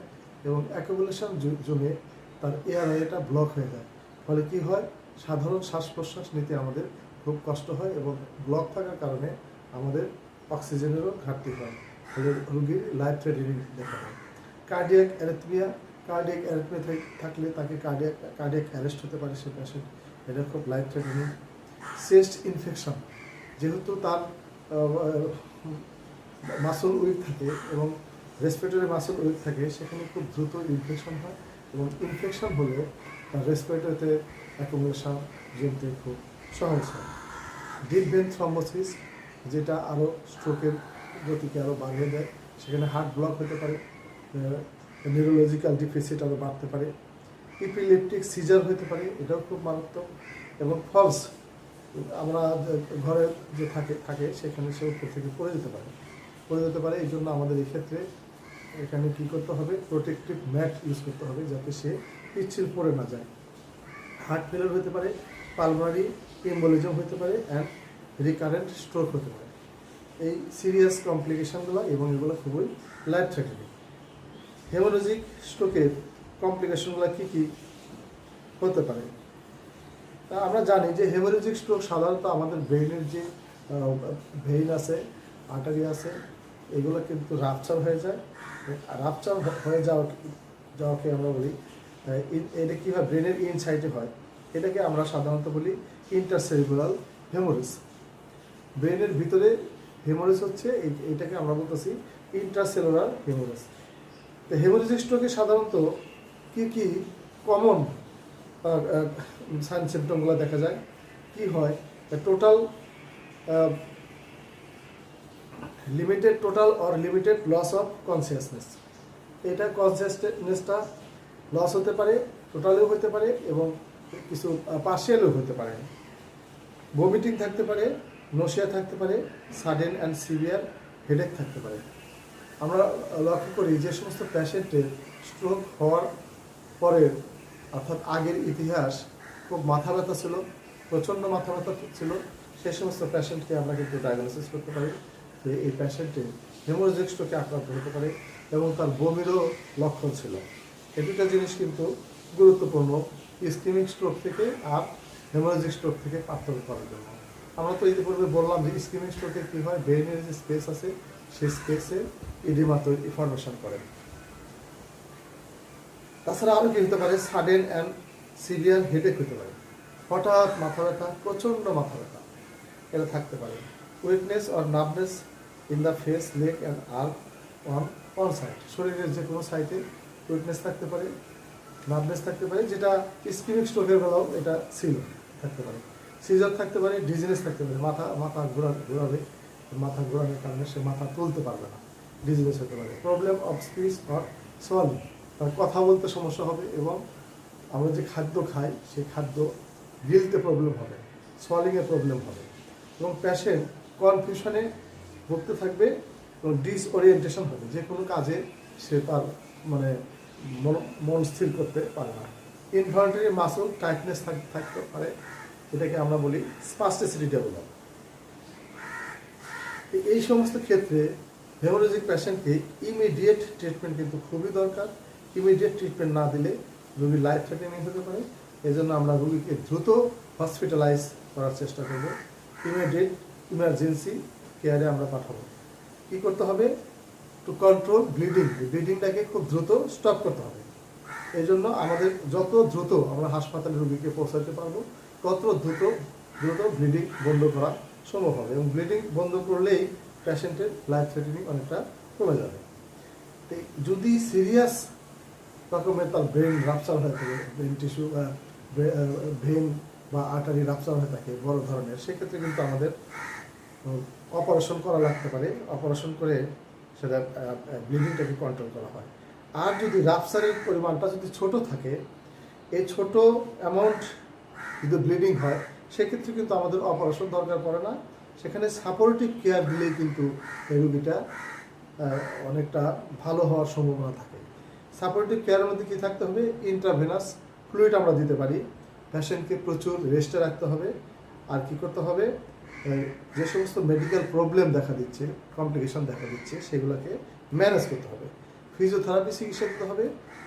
এবং অ্যাকুমুলেশন জমে তার এয়ারওয়েটা ব্লক হয়ে যায়। ফলে কি হয়, সাধারণ শ্বাস প্রশ্বাস নিতে আমাদের খুব কষ্ট হয় এবং ব্লক থাকার কারণে আমাদের অক্সিজেনেরও ঘাটতি হয়, ফলে রোগীর লাইফ থ্রেটেনিং দেখা হয়। কার্ডিয়াক অ্যারিথমিয়া থাকলে তাকে কার্ডিয়াক অ্যারেস্ট হতে পারে সে পেশেন্ট, এটা খুব লাইফ থ্রেটেনিং। চেস্ট ইনফেকশন, যেহেতু তার মাসল উইক থাকে এবং রেসপিরেটরি মাসল উইক থাকে, সেখানে খুব দ্রুত ইনফেকশন হয় এবং ইনফেকশন হলে তার রেসপিরেটরিতে অ্যাকুমুলেশন জমতে খুব সহজ হয়। ডিপ ব্রেন থ্রম্বোসিস, যেটা আরও স্ট্রোকের গতিকে আরও বাড়িয়ে দেয়, সেখানে হার্ট ব্লক হতে পারে, নিউরোলজিক্যাল ডিফিসিট আরও বাড়তে পারে। ইপিলেপটিক সিজার হতে পারে, এটাও খুব মারাত্মক। এবং ফলস, আমরা ঘরে যে থাকে সেখানে সে উপর থেকে পড়ে যেতে পারে। এই জন্য আমাদের এই ক্ষেত্রে এখানে কী করতে হবে, প্রোটেক্টিভ ম্যাট ইউজ করতে হবে যাতে সে পিচ্ছিল পড়ে না যায়। হার্ট ফেলিওর হতে পারে, পালমোনারি এম্বোলিজম হতে পারে, অ্যান্ড রিকারেন্ট স্ট্রোক হতে পারে। এই সিরিয়াস কমপ্লিকেশনগুলো এবং এগুলো খুবই লাইফ থ্রেটেনিং। হেমোরেজিক স্ট্রোকের কমপ্লিকেশনগুলো কী কী হতে পারে? তা আমরা জানি যে হেমোরেজিক স্ট্রোক সাধারণত আমাদের ব্রেইনের যে ভেইন আছে, আর্টারি আছে, এগুলো কিন্তু রাপচার হয়ে যায়। রাপচার হয়ে যাওয়াকে আমরা বলি, এটা কীভাবে ব্রেনের ইনসাইডে হয়, এটাকে আমরা সাধারণত বলি ইন্টারসেরিব্রাল হেমোরেজ। ব্রেনের ভিতরে হেমোরেজ হচ্ছে, এটাকে আমরা বলতেছি ইন্ট্রাসেলুলার হেমোরেজ। তো হেমোরেজিক স্ট্রোকে সাধারণত কী কী কমন সাইন সিমটমগুলো দেখা যায়? কি হয়? Total limited loss of consciousness. এটা কনসিয়াসনেসটা লস হতে পারে, টোটালিও হতে পারে এবং কিছু পার্শিয়ালও হতে পারে। ভমিটিং থাকতে পারে, নশিয়া থাকতে পারে, সাডেন অ্যান্ড সিভিয়ার হেডেক থাকতে পারে। আমরা লক্ষ্য করি যে সমস্ত পেশেন্টের স্ট্রোক হওয়ার পরের অর্থাৎ আগের ইতিহাস খুব মাথা ব্যথা ছিল, প্রচণ্ড মাথা ব্যথা ছিল, সেই সমস্ত পেশেন্টকে আমরা কিন্তু ডায়াগনোসিস করতে পারি যে এই পেশেন্টের হেমোরেজিক স্ট্রোকে আক্রান্ত হতে পারে এবং তার বমিরও লক্ষণ ছিল। এই দুটা জিনিস কিন্তু গুরুত্বপূর্ণ ইসকেমিক স্ট্রোক থেকে আর হেমোরেজিক স্ট্রোক থেকে পার্থক্য করার জন্য। আমরা তো ইতিপূর্বে বললাম যে ইসকেমিক স্ট্রোকে কী হয়, ব্রেনের যে স্পেস আছে সেই স্পেসে ইডিমা ফর্মেশন করে। তাছাড়া আরও কী হতে পারে, সাডেন অ্যান্ড সিভিয়ার হেডেক হতে পারে, হঠাৎ মাথা ব্যথা, প্রচণ্ড মাথা ব্যথা এটা থাকতে পারে। Weakness or numbness in the face, leg and arm on side, শরীরের যে কোনো সাইডে উইকনেস থাকতে পারে, নার্ভনেস থাকতে পারে, যেটা ইসকেমিক স্ট্রোকের বেলাও এটা ছিল, থাকতে পারে। সিজার থাকতে পারে, ডিজিনেস থাকতে পারে, মাথা ঘোরাবে, মাথা ঘোরানোর কারণে সে মাথা তুলতে পারবে না, ডিজিনেস হতে পারে। Problem of speech or swallowing, তার কথা বলতে সমস্যা হবে এবং আমরা যে খাদ্য খাই সেই খাদ্য গিলতে প্রবলেম হবে, সোয়ালিংয়ে প্রবলেম হবে এবং পেশেন্ট কনফিউশনে ভুগতে থাকবে এবং ডিসওরিয়েন্টেশন হবে, যে কোনো কাজে সে তার মন স্থির করতে পারে না। ইনভলন্টারি মাসল টাইটনেস থাকতে পারে, এটাকে আমরা বলি স্পাস্টিসিটি ডেভেলপ। এই সমস্ত ক্ষেত্রে হেমোরেজিক পেশেন্টকে ইমিডিয়েট ট্রিটমেন্ট কিন্তু খুবই দরকার। ইমিডিয়েট ট্রিটমেন্ট না দিলে রোগীর লাইফ থ্রেটেনিং হতে পারে। এই জন্য আমরা রোগীকে দ্রুত হসপিটালাইজ করার চেষ্টা করব, ইমিডিয়েট ইমার্জেন্সি কেয়ারে আমরা পাঠাবো। কী করতে হবে? টু কন্ট্রোল ব্লিডিংটাকে খুব দ্রুত স্টপ করতে হবে। এই জন্য আমাদের যত দ্রুত আমরা হাসপাতালে রোগীকে পৌঁছাতে পারবো তত দ্রুত ব্লিডিং বন্ধ করা সম্ভব হবে এবং ব্লিডিং বন্ধ করলেই পেশেন্টের লাইফ থ্রেটেনিং অনেকটা কমে যাবে। যদি সিরিয়াস রকমের তার ব্রেন রাপচার হয়ে থাকে, ব্রেন টিস্যু ভেন বা আর্টারি রাপচার হয়ে থাকে বড় ধরনের, সেক্ষেত্রে কিন্তু আমাদের অপারেশন করা লাগতে পারে। অপারেশন করে সেটা ব্লিডিংটাকে কন্ট্রোল করা হয়। আর যদি রাপচারের পরিমাণটা যদি ছোট থাকে, এই ছোট অ্যামাউন্ট যদি ব্লিডিং হয়, সেক্ষেত্রে কিন্তু আমাদের অপারেশন দরকার পড়ে না। সেখানে সাপোর্টিভ কেয়ার দিলেই কিন্তু এই রোগীটা অনেকটা ভালো হওয়ার সম্ভাবনা থাকে। সাপোর্টিভ কেয়ারের মধ্যে কী থাকতে হবে? ইন্ট্রাভেনাস ফ্লুইড আমরা দিতে পারি, পেশেন্টকে প্রচুর রেস্টে রাখতে হবে। আর কি করতে হবে? যে সমস্ত মেডিকেল প্রবলেম দেখা দিচ্ছে, কমপ্লিকেশন দেখা দিচ্ছে, সেগুলোকে ম্যানেজ করতে হবে। ফিজিওথেরাপি চিকিৎসা দিতে হবে,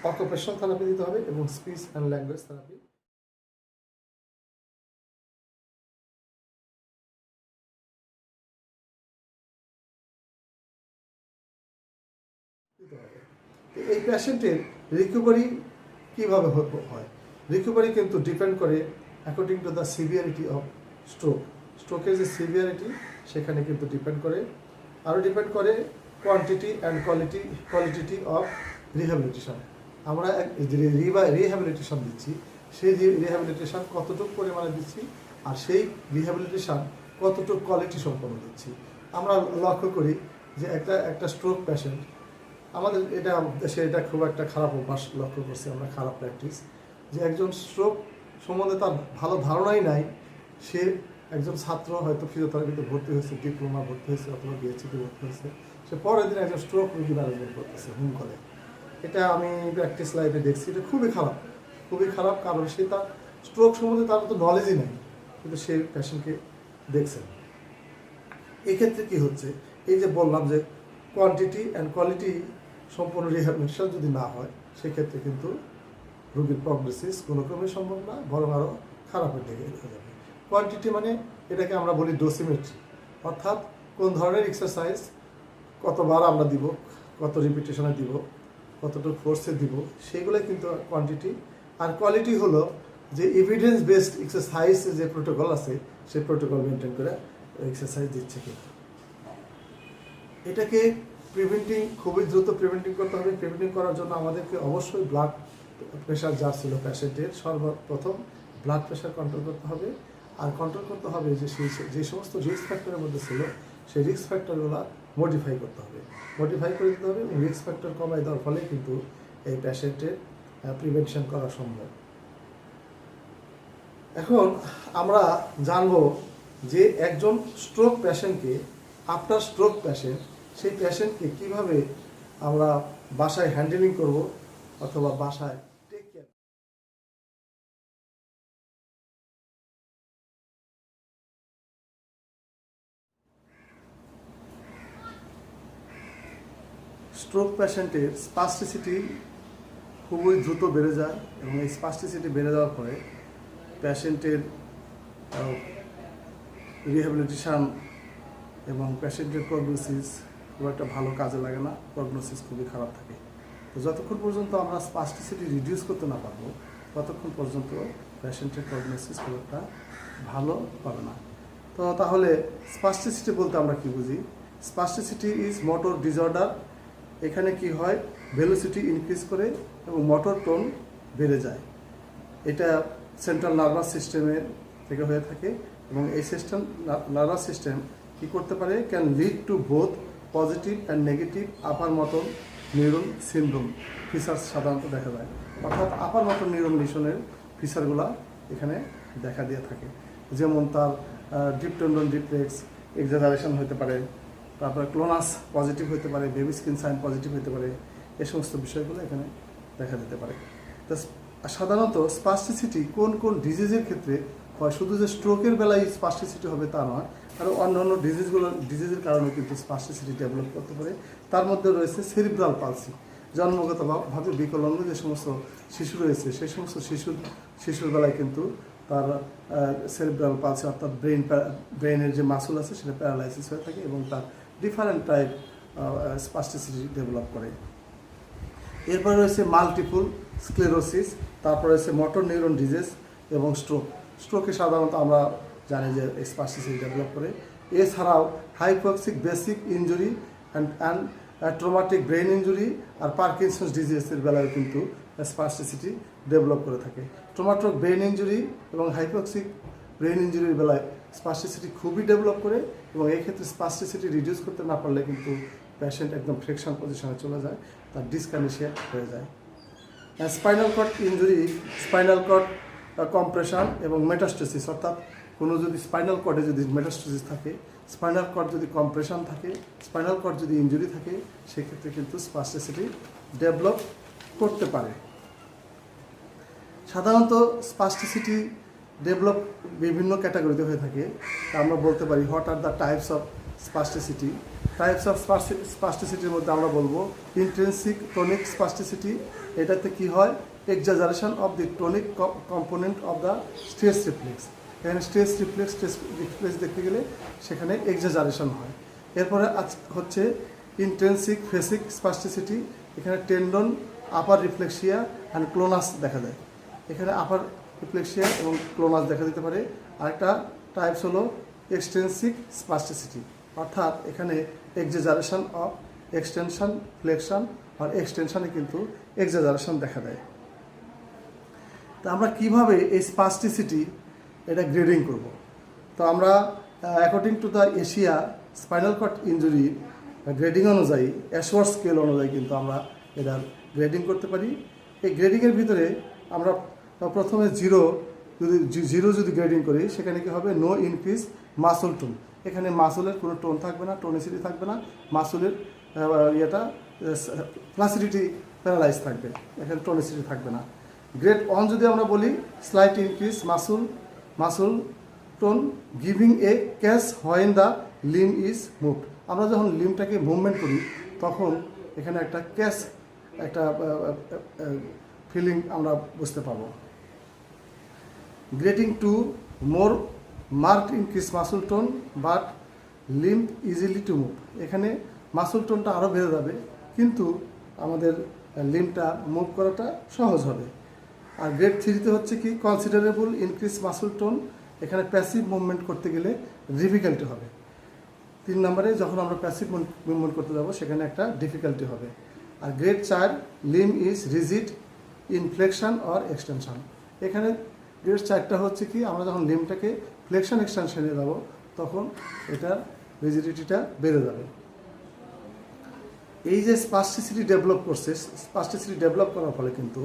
অকুপেশনাল থেরাপি দিতে হবে এবং স্পিচ অ্যান্ড ল্যাঙ্গুয়েজ থেরাপি দিতে হবে। এই পেশেন্টের রিকভারি কীভাবে হয়? রিকভারি কিন্তু ডিপেন্ড করে according to the severity of স্ট্রোকের যে সিভিয়ারিটি সেখানে কিন্তু ডিপেন্ড করে। আরও ডিপেন্ড করে quantity and quality of rehabilitation. আমরা রিহ্যাবিলিটেশন দিচ্ছি, সেই রিহ্যাবিলিটেশন কতটুকু পরিমাণে দিচ্ছি আর সেই রিহ্যাবিলিটেশন কতটুকু কোয়ালিটি সম্পন্ন দিচ্ছি। আমরা লক্ষ্য করি যে একটা স্ট্রোক পেশেন্ট, আমাদের দেশে এটা খুব একটা খারাপ অভ্যাস লক্ষ্য করছি আমরা, খারাপ প্র্যাকটিস, যে একজন স্ট্রোক সম্বন্ধে তার ভালো ধারণাই নাই। সে একজন ছাত্র, হয়তো ফিজিওথেরাপিতে ভর্তি হয়েছে, ডিপ্লোমা ভর্তি হয়েছে অথবা বিএসসিতে ভর্তি হয়েছে, সে পরের দিন একজন স্ট্রোক রোগী ম্যানেজমেন্ট করতেছে হুম করে। এটা আমি প্র্যাকটিস লাইফে দেখছি, এটা খুবই খারাপ। কারণ সে তার স্ট্রোক সম্বন্ধে তার তো নলেজই নেই, কিন্তু সে পেশেন্টকে দেখছেন। এক্ষেত্রে কি হচ্ছে, এই যে বললাম যে কোয়ান্টিটি অ্যান্ড কোয়ালিটি সম্পূর্ণ রিহ্যাবিলিটেশন যদি না হয়, সেক্ষেত্রে কিন্তু রোগীর প্রগনোসিস কোনো ক্রমে সম্ভব না, বরং আরও খারাপের দিকে হয়ে যাবে। কোয়ান্টিটি মানে এটাকে আমরা বলি ডোসিমেট্রি, অর্থাৎ কোন ধরনের এক্সারসাইজ কতবার আমরা দিব, কত রিপিটেশনে দিব, কতটুকু ফোর্সে দিব, সেগুলোই কিন্তু কোয়ান্টিটি। আর কোয়ালিটি হলো যে এভিডেন্স বেসড এক্সারসাইজ যে প্রোটোকল আছে, সেই প্রোটোকল মেনটেন করে এক্সারসাইজ দিচ্ছে কিনা। এটাকে প্রিভেন্টিং, খুবই দ্রুত প্রিভেন্টিং করতে হবে। প্রিভেন্টিং করার জন্য আমাদেরকে অবশ্যই ব্লাড প্রেশার যা ছিল পেশেন্টের, সর্বপ্রথম ব্লাড প্রেশার কন্ট্রোল করতে হবে। আর কন্ট্রোল করতে হবে যে সমস্ত রিস্ক ফ্যাক্টরের মধ্যে ছিল, সেই রিস্ক ফ্যাক্টরগুলো মডিফাই করতে হবে, মডিফাই করে দিতে হবে। রিস্ক ফ্যাক্টর কমাই দেওয়ার ফলে কিন্তু এই পেশেন্টের প্রিভেনশন করা সম্ভব। এখন আমরা জানব যে একজন স্ট্রোক পেশেন্টকে, আফটার স্ট্রোক পেশেন্ট, সেই পেশেন্টকে কীভাবে আমরা বাসায় হ্যান্ডেলিং করব অথবা বাসায় টেক কেয়ার। স্ট্রোক পেশেন্টের স্পাস্টিসিটি খুবই দ্রুত বেড়ে যায়, এবং এই স্পাস্টিসিটি বেড়ে যাওয়ার পরে পেশেন্টের রিহ্যাবিলিটেশন এবং পেশেন্টের প্রগনোসিস খুব একটা ভালো কাজে লাগে না, প্রগনোসিস খুবই খারাপ থাকে। তো যতক্ষণ পর্যন্ত আমরা স্পাস্টিসিটি রিডিউস করতে না পারবো, ততক্ষণ পর্যন্ত পেশেন্টের প্রগনোসিস খুব একটা ভালো হবে না। তো তাহলে স্পাস্টিসিটি বলতে আমরা কি বুঝি? Spasticity is motor disorder. এখানে কি হয়, ভেলোসিটি ইনক্রিজ করে এবং মোটর টোন বেড়ে যায়। এটা সেন্ট্রাল নার্ভাস সিস্টেমের থেকে হয়ে থাকে, এবং এই সিস্টেম, নার্ভাস সিস্টেম কি করতে পারে, can lead to both positive and negative upper motor neuron syndrome features সাধারণত দেখা যায়। অর্থাৎ আপার মোটর নিউরন লিশনের ফিচারগুলো এখানে দেখা দিয়ে থাকে। যেমন তার ডিপ টেন্ডন রিফ্লেক্স এক্সাজারেশন হতে পারে, তারপরে ক্লোনাস পজিটিভ হতে পারে, বেবি স্কিন সাইন পজিটিভ হতে পারে, এই সমস্ত বিষয়গুলো এখানে দেখা দিতে পারে। তো সাধারণত স্পাস্টিসিটি কোন কোন ডিজিজের ক্ষেত্রে হয়, শুধু যে স্ট্রোকের বেলায় স্পাস্টিসিটি হবে তা নয়, আরও অন্যান্য ডিজিজের কারণে কিন্তু স্পাস্টিসিটি ডেভেলপ করতে পারে। তার মধ্যে রয়েছে সেরিব্রাল পালসি, জন্মগতভাবে বিকলাঙ্গ যে সমস্ত শিশু রয়েছে, সেই সমস্ত শিশুর বেলায় কিন্তু তার সেরিব্রাল পালসি, অর্থাৎ ব্রেনের যে মাসুল আছে সেটা প্যারালাইসিস হয়ে থাকে, এবং তার ডিফারেন্ট টাইপ স্পাস্টিসিটি ডেভেলপ করে। এরপরে রয়েছে মাল্টিপল স্ক্লেরোসিস, তারপর রয়েছে মোটর নিউরন ডিজিজ এবং স্ট্রোকে সাধারণত আমরা জানি যে স্পাস্টিসিটি ডেভেলপ করে। এছাড়াও hypoxic basic injury and traumatic brain injury আর পার্কিনসন্স ডিজিজের বেলায় কিন্তু স্পাস্টিসিটি ডেভেলপ করে থাকে। ট্রমাটিক ব্রেন ইনজুরি এবং হাইপক্সিক ব্রেন ইনজুরির বেলায় স্পাস্টিসিটি খুবই ডেভেলপ করে, এবং এই ক্ষেত্রে স্পাস্টিসিটি রিডিউস করতে না পারলে কিন্তু পেশেন্ট একদম ফ্লেকশন পজিশনে চলে যায়, তার ডিসকানেশিয়া হয়ে যায়। Spinal cord injury, spinal cord compression এবং মেটাস্টেসিস, অর্থাৎ কোনো যদি স্পাইনাল কর্ডে যদি মেটাস্টেসিস থাকে, স্পাইনাল কর্ড যদি কম্প্রেশন থাকে, স্পাইনাল কর্ড যদি ইনজুরি থাকে, সেক্ষেত্রে কিন্তু স্পাস্টিসিটি ডেভেলপ করতে পারে। সাধারণত স্পাস্টিসিটি ডেভেলপ বিভিন্ন ক্যাটাগরিতে হয়ে থাকে। আমরা বলতে পারি what are the types of spasticity. Types of স্পাস্টিসিটির মধ্যে আমরা বলবো ইন্ট্রিনসিক টনিক স্পাস্টিসিটি। এটাতে কি হয়, exaggeration of the tonic component of the stress reflex. এখানে স্ট্রেস রিফ্লেক্স দেখতে গেলে সেখানে এক্সাজারেশন হয়। এরপরে হচ্ছে ইন্ট্রিনসিক ফেসিক স্পাস্টিসিটি। এখানে tendon hyperreflexia and clonus দেখা যায়। এখানে আপার রিফ্লেক্সিয়া এবং ক্লোনাস দেখা দিতে পারে। আরেকটা টাইপস হলো এক্সটেন্সিক স্পাস্টিসিটি, অর্থাৎ এখানে এক্সাজারেশন অফ এক্সটেনশন ফ্লেকশন আর এক্সটেনশনে কিন্তু এক্সাজারেশন দেখা দেয়। তো আমরা কিভাবে এই স্পাস্টিসিটি এটা গ্রেডিং করব? তো আমরা according to the ASIA spinal cord injury grading অনুযায়ী, অ্যাশওয়ার্থ স্কেল অনুযায়ী কিন্তু আমরা এটা গ্রেডিং করতে পারি। এই গ্রেডিংয়ের ভিতরে আমরা প্রথমে জিরো যদি গ্রেডিং করি, সেখানে কি হবে, নো ইনক্রিজ মাসল টোন। এখানে মাসলের কোনো টোন থাকবে না, টোনিসিটি থাকবে না, মাসলের ফ্লাসিডিটি প্যারালাইজ থাকবে, এখানে টোনিসিটি থাকবে না। গ্রেড 1 যদি আমরা বলি, slight increase muscle tone giving a catch when the limb is moved. আমরা যখন লিম্বটাকে মুভমেন্ট করি তখন এখানে একটা ক্যাচ, একটা ফিলিং আমরা বুঝতে পারবো। Grading two more marked increase muscle tone but limb easily to move. এখানে মাসল টোনটা আরও বেড়ে যাবে, কিন্তু আমাদের লিম্বটা মুভ করাটা সহজ হবে। আর গ্রেড 3-তে হচ্ছে কি কনসিডারেবল ইনক্রিজ মাসল টোন। এখানে প্যাসিভ মুভমেন্ট করতে গেলে ডিফিকাল্টি হবে। 3 নম্বরে যখন আমরা প্যাসিভ মুভমেন্ট করতে যাব সেখানে একটা ডিফিকাল্টি হবে। আর grade 4 limb is rigid in flexion or extension. এখানে গ্রেড 4টা হচ্ছে কি আমরা যখন লিম্বটাকে ফ্লেকশন এক্সটেনশনে যাব তখন এটার রিজিডিটিটা বেড়ে যাবে। এই যে স্পাস্টিসিটি ডেভেলপ করছে, স্পাস্টিসিটি ডেভেলপ করার ফলে কিন্তু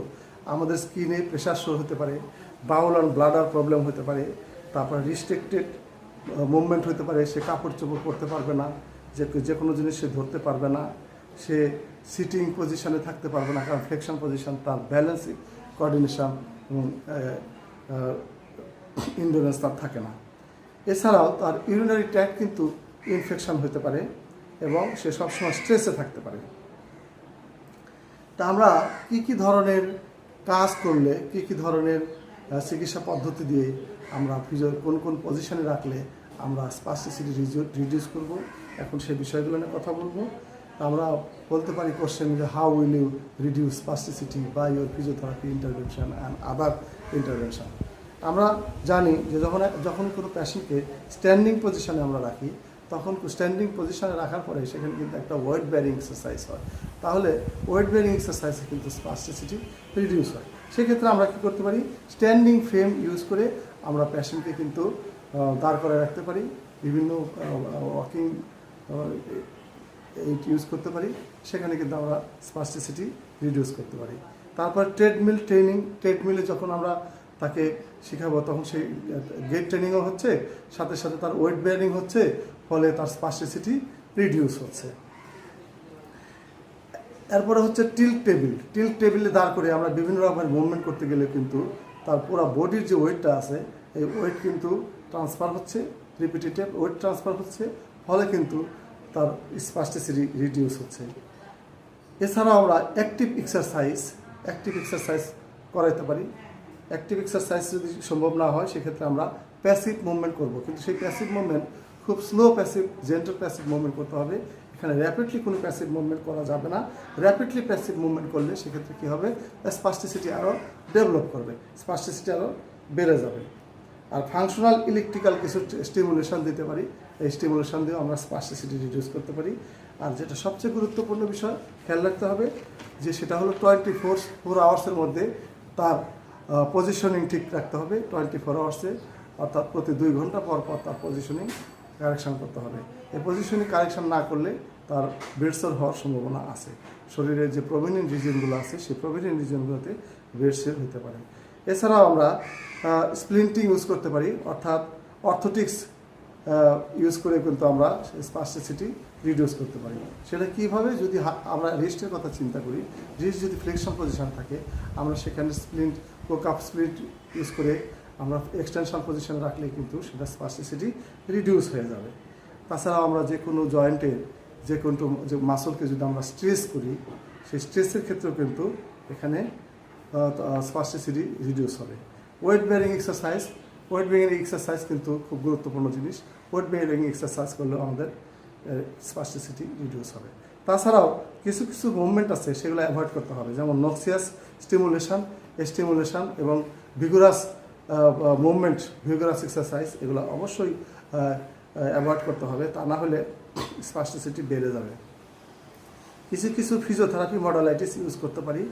আমাদের স্কিনে প্রেশার শো হতে পারে, বাউল অ্যান্ড ব্লাডার প্রবলেম হতে পারে, তারপর রিস্ট্রিক্টেড মুভমেন্ট হতে পারে, সে কাপড় চোপড় পরতে পারবে না, যে কোনো জিনিস সে ধরতে পারবে না, সে সিটিং পজিশনে থাকতে পারবে না, কারণ ফ্লেকশন পজিশন তার ব্যালেন্স, কোঅর্ডিনেশন এবং ইন্ডোরেন্স তার থাকে না। এছাড়াও তার ইউরিনারি ট্র্যাক্ট কিন্তু ইনফেকশন হতে পারে এবং সে সবসময় স্ট্রেসে থাকতে পারে। তা আমরা কী ধরনের কাজ করলে, কী ধরনের চিকিৎসা পদ্ধতি দিয়ে আমরা কোন পজিশনে রাখলে আমরা স্পাস্টিসিটি রিডিউস করব, এখন সেই বিষয়গুলো নিয়ে কথা বলবো। আমরা বলতে পারি কোশ্চেন যে how will you reduce spasticity by your physiotherapy intervention and other intervention. আমরা জানি যে যখন কোনো পেশেন্টকে স্ট্যান্ডিং পজিশনে আমরা রাখি, তখন স্ট্যান্ডিং পজিশনে রাখার পরে সেখানে কিন্তু একটা ওয়েট বেয়ারিং এক্সারসাইজ হয়। তাহলে ওয়েট বেয়ারিং এক্সারসাইজে কিন্তু স্পাস্টিসিটি রিডিউস হয়। সেক্ষেত্রে আমরা কী করতে পারি, স্ট্যান্ডিং ফ্রেম ইউজ করে আমরা পেশেন্টকে কিন্তু দাঁড় করে রাখতে পারি, বিভিন্ন ওয়াকিং এইট ইউজ করতে পারি, সেখানে কিন্তু আমরা স্পাস্টিসিটি রিডিউস করতে পারি। তারপর ট্রেডমিল ট্রেনিং, ট্রেডমিলে যখন আমরা তাকে শেখাবো তখন সেই গেট ট্রেনিংও হচ্ছে, সাথে সাথে তার ওয়েট বেয়ারিং হচ্ছে, ফলে তার স্পাস্টিসিটি রিডিউস হচ্ছে। এরপরে হচ্ছে টিল্ট টেবিল। টিল্ট টেবিলে দাঁড় করে আমরা বিভিন্ন রকমের মুভমেন্ট করতে গেলে কিন্তু তার পুরো বডির যে ওয়েটটা আছে এই ওয়েট কিন্তু ট্রান্সফার হচ্ছে, রিপিটেটিভ ওয়েট ট্রান্সফার হচ্ছে, ফলে কিন্তু তার স্পাস্টিসিটি রিডিউস হচ্ছে। এছাড়াও আমরা অ্যাক্টিভ এক্সারসাইজ করাইতে পারি। অ্যাক্টিভ এক্সারসাইজ যদি সম্ভব না হয় সেক্ষেত্রে আমরা প্যাসিভ মুভমেন্ট করব, কিন্তু সেই প্যাসিভ মুভমেন্ট খুব slow passive, gentle passive movement করতে হবে। এখানে র্যাপিডলি কোনো প্যাসিভ মুভমেন্ট করা যাবে না। র্যাপিডলি প্যাসিভ মুভমেন্ট করলে সেক্ষেত্রে কী হবে, স্পাস্টিসিটি আরও ডেভেলপ করবে, স্পাস্টিসিটি আরও বেড়ে যাবে। আর ফাংশনাল ইলেকট্রিক্যাল কিছু স্টিমুলেশন দিতে পারি, এই স্টিমুলেশন দিয়েও আমরা স্পাস্টিসিটি রিডিউস করতে পারি। আর যেটা সবচেয়ে গুরুত্বপূর্ণ বিষয় খেয়াল রাখতে হবে যে সেটা হলো 24 আওয়ার্সের মধ্যে তার পজিশনিং ঠিক রাখতে হবে। 24 আওয়ার্সে অর্থাৎ প্রতি 2 ঘন্টা পর পর তার পজিশনিং কারেকশান করতে হবে। এই পজিশনিং কারেকশান না করলে তার বেডসোর হওয়ার সম্ভাবনা আছে। শরীরের যে প্রভিনেন্ট রিজিয়নগুলো আছে সেই প্রভিনেন্ট রিজিয়নগুলোতে বেডসোর হতে পারে। এছাড়াও আমরা স্প্লিন্টিং ইউজ করতে পারি, অর্থাৎ অর্থোটিক্স ইউজ করে কিন্তু আমরা স্পাস্টিসিটি রিডিউস করতে পারি। সেটা কীভাবে, যদি আমরা রিস্টের কথা চিন্তা করি, রিস্ট যদি ফ্লেকশন পজিশন থাকে আমরা সেখানে কাপ স্প্লিন্ট ইউজ করে আমরা এক্সটেনশন পজিশনে রাখলে কিন্তু সেটা স্পাস্টিসিটি রিডিউস হয়ে যাবে। তাছাড়াও আমরা যে কোনো জয়েন্টের যে মাসলকে যদি আমরা স্ট্রেস করি, সেই স্ট্রেসের ক্ষেত্রেও কিন্তু এখানে স্পাস্টিসিটি রিডিউস হবে। ওয়েট বেয়ারিং এক্সারসাইজ কিন্তু খুব গুরুত্বপূর্ণ জিনিস। ওয়েট বেয়ারিং এক্সারসাইজ করলেও আমাদের স্পাস্টিসিটি রিডিউস হবে। তাছাড়াও কিছু মুভমেন্ট আছে সেগুলো অ্যাভয়েড করতে হবে, যেমন নক্সিয়াস স্টিমুলেশন এবং ভিগোরাস মুভমেন্ট, ভিগোরাস এক্সারসাইজ, এগুলো অবশ্যই অ্যাভয়েড করতে হবে, তা না হলে স্পাস্টিসিটি বেড়ে যাবে। কিছু ফিজিওথেরাপি মডালিটিস ইউজ করতে পারি।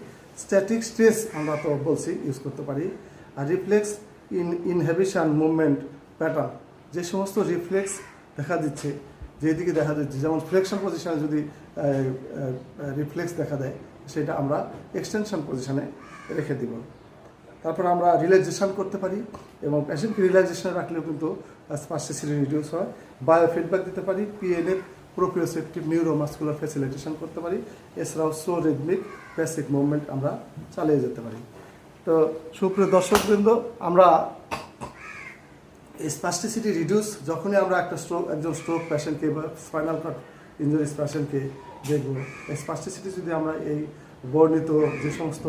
স্ট্যাটিক স্ট্রেস আমরা তো বলছি ইউজ করতে পারি। আর রিফ্লেক্স ইনহিবিশন মুভমেন্ট প্যাটার্ন, যে সমস্ত রিফ্লেক্স দেখা দিচ্ছে, যেদিকে দেখা যাচ্ছে, যেমন ফ্লেকশন পজিশনে যদি রিফ্লেক্স দেখা দেয় সেটা আমরা এক্সটেনশন পজিশনে রেখে দিব। তারপর আমরা রিল্যাক্সেশন করতে পারি এবং পেশেন্টকে রিল্যাক্সেশনে রাখলেও কিন্তু স্পাস্টিসিটি রিডিউস হয়। বায়োফিডব্যাক দিতে পারি, পিএনএফ প্রোপ্রিওসেপটিভ নিউরোমাস্কুলার ফ্যাসিলিটেশন করতে পারি। এছাড়াও স্লো রিদমিক বেসিক মুভমেন্ট আমরা চালিয়ে যেতে পারি। তো সুপ্রিয় দর্শকবৃন্দ, আমরা স্পাস্টিসিটি রিডিউস যখনই আমরা একজন স্ট্রোক পেশেন্টকে বা স্পাইনাল কর্ড ইনজুরিস পেশেন্টকে দেখব, স্পাস্টিসিটি যদি আমরা এই বর্ণিত যে সমস্ত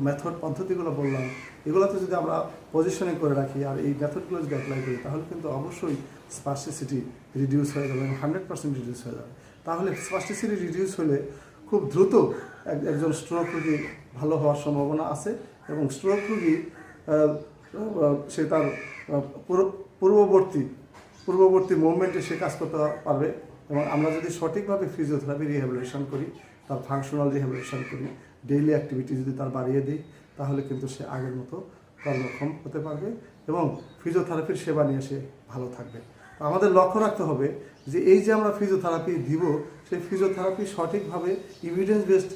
মেথড পদ্ধতিগুলো বললাম, এগুলোতে যদি আমরা পজিশনিং করে রাখি আর এই মেথডগুলো যদি অ্যাপ্লাই করি, তাহলে কিন্তু অবশ্যই স্পাস্টিসিটি রিডিউস হয়ে যাবে এবং 100% রিডিউস হয়ে যাবে। তাহলে স্পাস্টিসিটি রিডিউস হলে খুব দ্রুত একজন স্ট্রোক রোগী ভালো হওয়ার সম্ভাবনা আছে এবং স্ট্রোক রোগী সে তার পূর্ববর্তী মুভমেন্টে সে কাজ করতে পারবে। এবং আমরা যদি সঠিকভাবে ফিজিওথেরাপি রিহ্যাবিলিটেশন করি, তার ফাংশনাল রিহ্যাবিলিটেশন করি, ডেইলি অ্যাক্টিভিটি যদি তার বাড়িয়ে দিই, তাহলে কিন্তু সে আগের মতো কর্মক্ষম হতে পারবে এবং ফিজিওথেরাপির সেবা নিয়ে সে ভালো থাকবে। আমাদের লক্ষ্য রাখতে হবে যে এই যে আমরা ফিজিওথেরাপি দিব, সেই ফিজিওথেরাপি সঠিকভাবে এভিডেন্স বেসড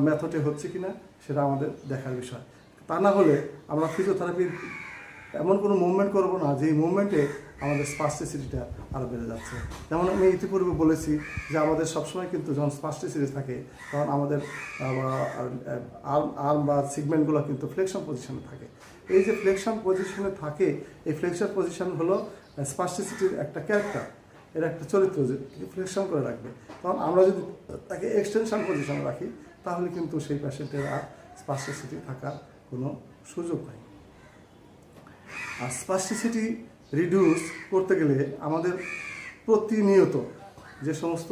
মেথডে হচ্ছে কিনা সেটা আমাদের দেখার বিষয়। তা না হলে আমরা ফিজিওথেরাপির এমন কোনো মুভমেন্ট করব না যে মুভমেন্টে আমাদের স্পাস্টিসিটিটা আরও বেড়ে যাচ্ছে। যেমন আমি ইতিপূর্বে বলেছি যে আমাদের সবসময় কিন্তু যখন স্পাস্টিসিটি থাকে, তখন আমাদের আর্ম বা সিগমেন্টগুলো কিন্তু ফ্লেকশন পজিশনে থাকে। এই যে ফ্লেকশন পজিশনে থাকে, এই ফ্লেকশন পজিশন হলো স্পাস্টিসিটির একটা ক্যারেক্টার, এর একটা চরিত্র, যে ফ্লেকশন করে রাখবে। তখন আমরা যদি তাকে এক্সটেনশন পজিশনে রাখি, তাহলে কিন্তু সেই পেশেন্টের আর স্পাস্টিসিটি থাকার কোনো সুযোগ নাই। আর স্পাস্টিসিটি রিডিউস করতে গেলে আমাদের প্রতিনিয়ত যে সমস্ত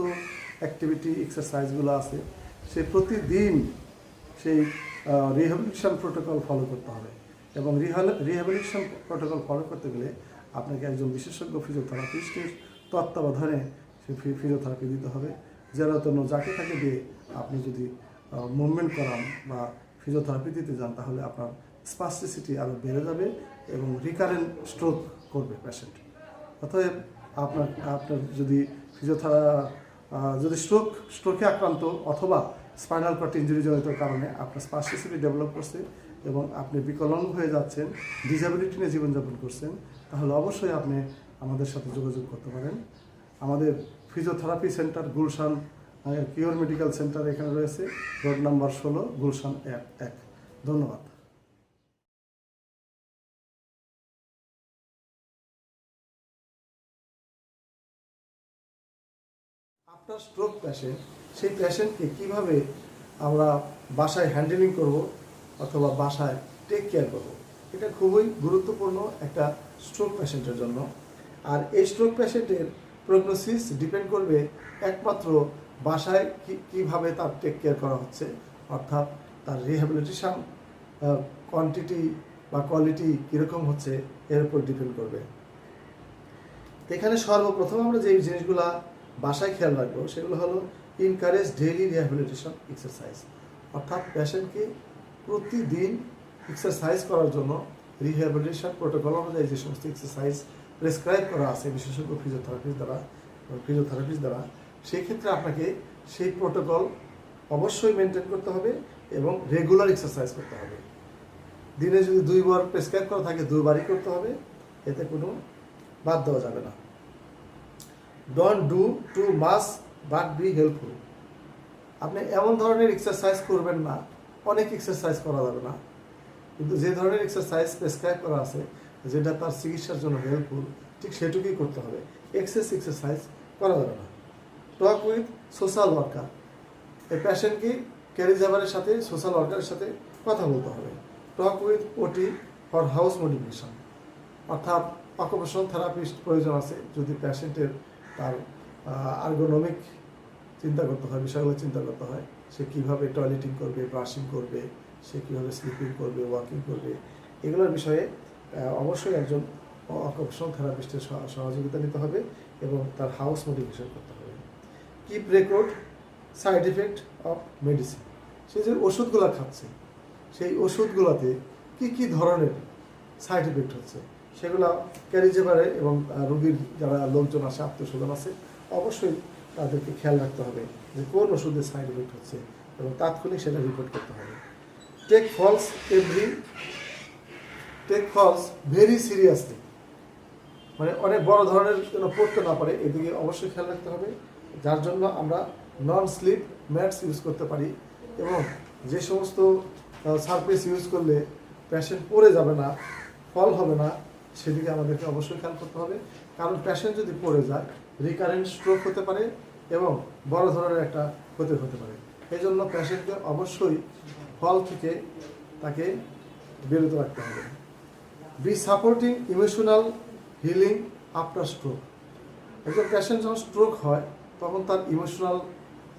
অ্যাক্টিভিটি এক্সারসাইজগুলো আছে, সে প্রতিদিন সেই রিহ্যাবিলিটেশন প্রোটোকল ফলো করতে হবে। এবং রিহ্যাবিলিটেশন প্রোটোকল ফলো করতে গেলে আপনাকে একজন বিশেষজ্ঞ ফিজিওথেরাপিস্টের তত্ত্বাবধানে সেই ফিজিওথেরাপি দিতে হবে। যার জন্য যাকে তাকে দিয়ে আপনি যদি মুভমেন্ট করান বা ফিজিওথেরাপি দিতে যান, তাহলে আপনার স্পাস্টিসিটি আরও বেড়ে যাবে এবং রিকারেন্ট স্ট্রোক করবে পেশেন্ট। অতএব আপনার যদি যদি স্ট্রোকে আক্রান্ত অথবা স্পাইনাল কর্ড ইনজুরিজনিত কারণে আপনার স্পাস্টিসিটি ডেভেলপ করছে এবং আপনি বিকলাঙ্গ হয়ে যাচ্ছেন, ডিসএবিলিটি নিয়ে জীবনযাপন করছেন, তাহলে অবশ্যই আপনি আমাদের সাথে যোগাযোগ করতে পারেন। আমাদের physiotherapy centre Gulshan cure medical centre এখানে রয়েছে, রোড নাম্বার 16, গুলশান 1। ধন্যবাদ। আপনার স্ট্রোক পেশেন্ট, সেই পেশেন্টকে কীভাবে আমরা বাসায় হ্যান্ডেলিং করব অথবা বাসায় টেক কেয়ার করব, এটা খুবই গুরুত্বপূর্ণ একটা স্ট্রোক পেশেন্টের জন্য। আর এই স্ট্রোক পেশেন্টের প্রগনোসিস ডিপেন্ড করবে একমাত্র বাসায় কীভাবে তার টেক কেয়ার করা হচ্ছে, অর্থাৎ তার রিহ্যাবিলিটেশন কোয়ান্টিটি বা কোয়ালিটি কীরকম হচ্ছে এর উপর ডিপেন্ড করবে। এখানে সর্বপ্রথম আমরা যে জিনিসগুলা বাসায় খেয়াল রাখবো, সেগুলো হলো ইনকারেজ ডেইলি রিহ্যাবিলিটেশন এক্সারসাইজ, অর্থাৎ পেশেন্টকে প্রতিদিন এক্সারসাইজ করার জন্য রিহ্যাবিলিটেশন প্রোটোকল অনুযায়ী যে সমস্ত এক্সারসাইজ প্রেসক্রাইব করা আছে বিশেষজ্ঞ ফিজিওথেরাপিস্ট দ্বারা, সেই ক্ষেত্রে আপনাকে সেই প্রোটোকল অবশ্যই মেনটেন করতে হবে এবং রেগুলার এক্সারসাইজ করতে হবে। দিনে যদি 2 বার প্রেসক্রাইব করা থাকে, 2 বারই করতে হবে, এতে কোনো বাদ দেওয়া যাবে না। Don't do too much but be helpful. আপনি এমন ধরনের এক্সারসাইজ করবেন না, অনেক এক্সারসাইজ করা যাবে না, কিন্তু যে ধরনের এক্সারসাইজ প্রেসক্রাইব করা আছে যেটা তার চিকিৎসার জন্য হেল্পফুল, ঠিক সেটুকুই করতে হবে। এক্সারসাইজ করা যাবে না। টক উইথ সোশ্যাল ওয়ার্কার, এই পেশেন্টকে ক্যারিজাভারের সাথে সোশ্যাল ওয়ার্কারের সাথে কথা বলতে হবে। টক উইথ ওটি ফর হাউস মডিফিকেশন, অর্থাৎ অকুপেশনাল থেরাপিস্ট প্রয়োজন আছে যদি পেশেন্টের তার আর্গোনমিক চিন্তা করতে হয়, বিষয়গুলো চিন্তা করতে হয়, সে কীভাবে টয়লেটিং করবে, ব্রাশিং করবে, সে কীভাবে স্লিপিং করবে, ওয়াকিং করবে, এগুলোর বিষয়ে অবশ্যই একজন অকুপেশনাল থেরাপিস্টের সহযোগিতা নিতে হবে এবং তার হাউস মোটিভেশন করতে হবে। Keep record side effect of medicine, সে যে ওষুধগুলো খাচ্ছে সেই ওষুধগুলোতে কী ধরনের সাইড ইফেক্ট হচ্ছে সেগুলো ক্যারিজেভারে এবং রোগীর যারা লোকজন আছে, আত্মীয়স্বজন আছে, অবশ্যই তাদেরকে খেয়াল রাখতে হবে যে কোন ওষুধের সাইড ইফেক্ট হচ্ছে এবং তাৎক্ষণিক সেটা রিপোর্ট করতে হবে। টেক ফলস ভেরি সিরিয়াসলি, মানে অনেক বড় ধরনের যেন পড়তে না পারে, এদিকে অবশ্যই খেয়াল রাখতে হবে। যার জন্য আমরা নন স্লিপ ম্যাটস ইউজ করতে পারি এবং যে সমস্ত সারফেস ইউজ করলে পেশেন্ট পড়ে যাবে না, ফল হবে না, সেদিকে আমাদেরকে অবশ্যই খেয়াল করতে হবে, কারণ পেশেন্ট যদি পড়ে যায় রিকারেন্ট স্ট্রোক হতে পারে এবং বড় ধরনের একটা ক্ষতি হতে পারে। এই জন্য পেশেন্টকে অবশ্যই হল থেকে তাকে বিরত রাখতে হবে। Be supporting emotional healing after stroke. একজন পেশেন্ট যখন স্ট্রোক হয় তখন তার ইমোশনাল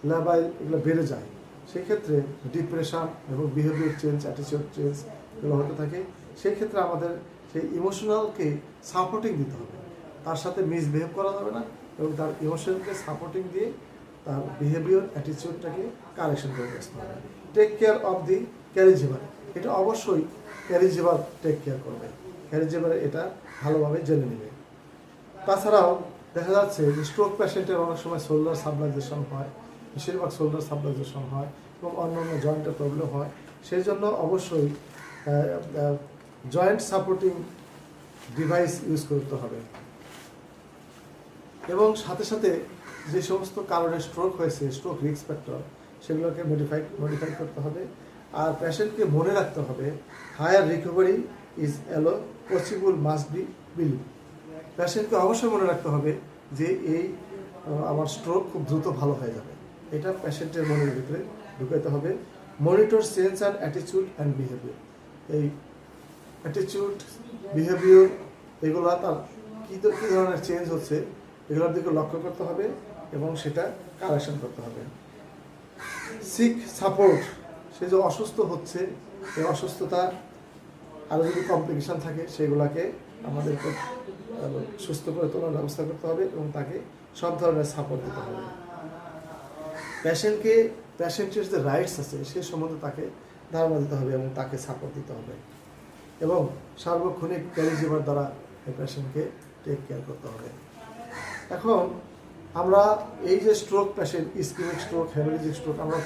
লেভেল এগুলো বেড়ে যায়, সেই ক্ষেত্রে ডিপ্রেশন এবং বিহেভিয়ার চেঞ্জ, অ্যাটিটিউড চেঞ্জ এগুলো হতে থাকে। সেই ক্ষেত্রে আমাদের সেই ইমোশনালকে সাপোর্টিং দিতে হবে, তার সাথে মিসবিহেভ করা যাবে না এবং তার ইমোশনকে সাপোর্টিং দিয়ে তার বিহেভিয়ার অ্যাটিটিউডটাকে কারেকশন করে আসতে হবে। টেক কেয়ার অফ দি ক্যারিজিভার, এটা অবশ্যই ক্যারিজিভার টেক কেয়ার করবে, ক্যারিজিভার এটা ভালোভাবে জেনে নেবে। তাছাড়াও দেখা যাচ্ছে যে স্ট্রোক পেশেন্টের অনেক সময় শোল্ডার সাবলাইজেশন হয়, বেশিরভাগ শোল্ডার সাবলাইজেশন হয় এবং অন্যান্য জয়েন্টের প্রবলেম হয়। সেই জন্য অবশ্যই জয়েন্ট সাপোর্টিং ডিভাইস ইউজ করতে হবে এবং সাথে সাথে যে সমস্ত কারণে স্ট্রোক হয়েছে, স্ট্রোক রিস্ক ফ্যাক্টর, সেগুলোকে মডিফাই করতে হবে। আর পেশেন্টকে মনে রাখতে হবে হায়ার রিকভারি ইজ এলো পসিবল মাস্ট বি বিলিভ। পেশেন্টকে অবশ্যই মনে রাখতে হবে যে এই আমার স্ট্রোক খুব দ্রুত ভালো হয়ে যাবে, এটা পেশেন্টের মনের ভিতরে ঢুকাইতে হবে। Monitor change and attitude and behaviour, এই অ্যাটিটিউড বিহেভিয়ার এগুলো তার কী ধরনের চেঞ্জ হচ্ছে এগুলোর দিকে লক্ষ্য করতে হবে এবং সেটা কারেকশন করতে হবে। সিক সাপোর্ট, সে যে অসুস্থ হচ্ছে এই অসুস্থতা আরও যদি কমপ্লিকেশন থাকে সেগুলোকে আমাদেরকে সুস্থ করে তোলার ব্যবস্থা করতে হবে এবং তাকে সব ধরনের সাপোর্ট দিতে হবে। পেশেন্টের যে রাইটস আছে সে সম্বন্ধে তাকে ধারণা দিতে হবে এবং তাকে সাপোর্ট দিতে হবে এবং সার্বক্ষণিক ক্যারিজিভার দ্বারা এই পেশেন্টকে টেক কেয়ার করতে হবে। এখন আমরা এই যে stroke patient, ischemic stroke, haemorrhagic stroke, আমরা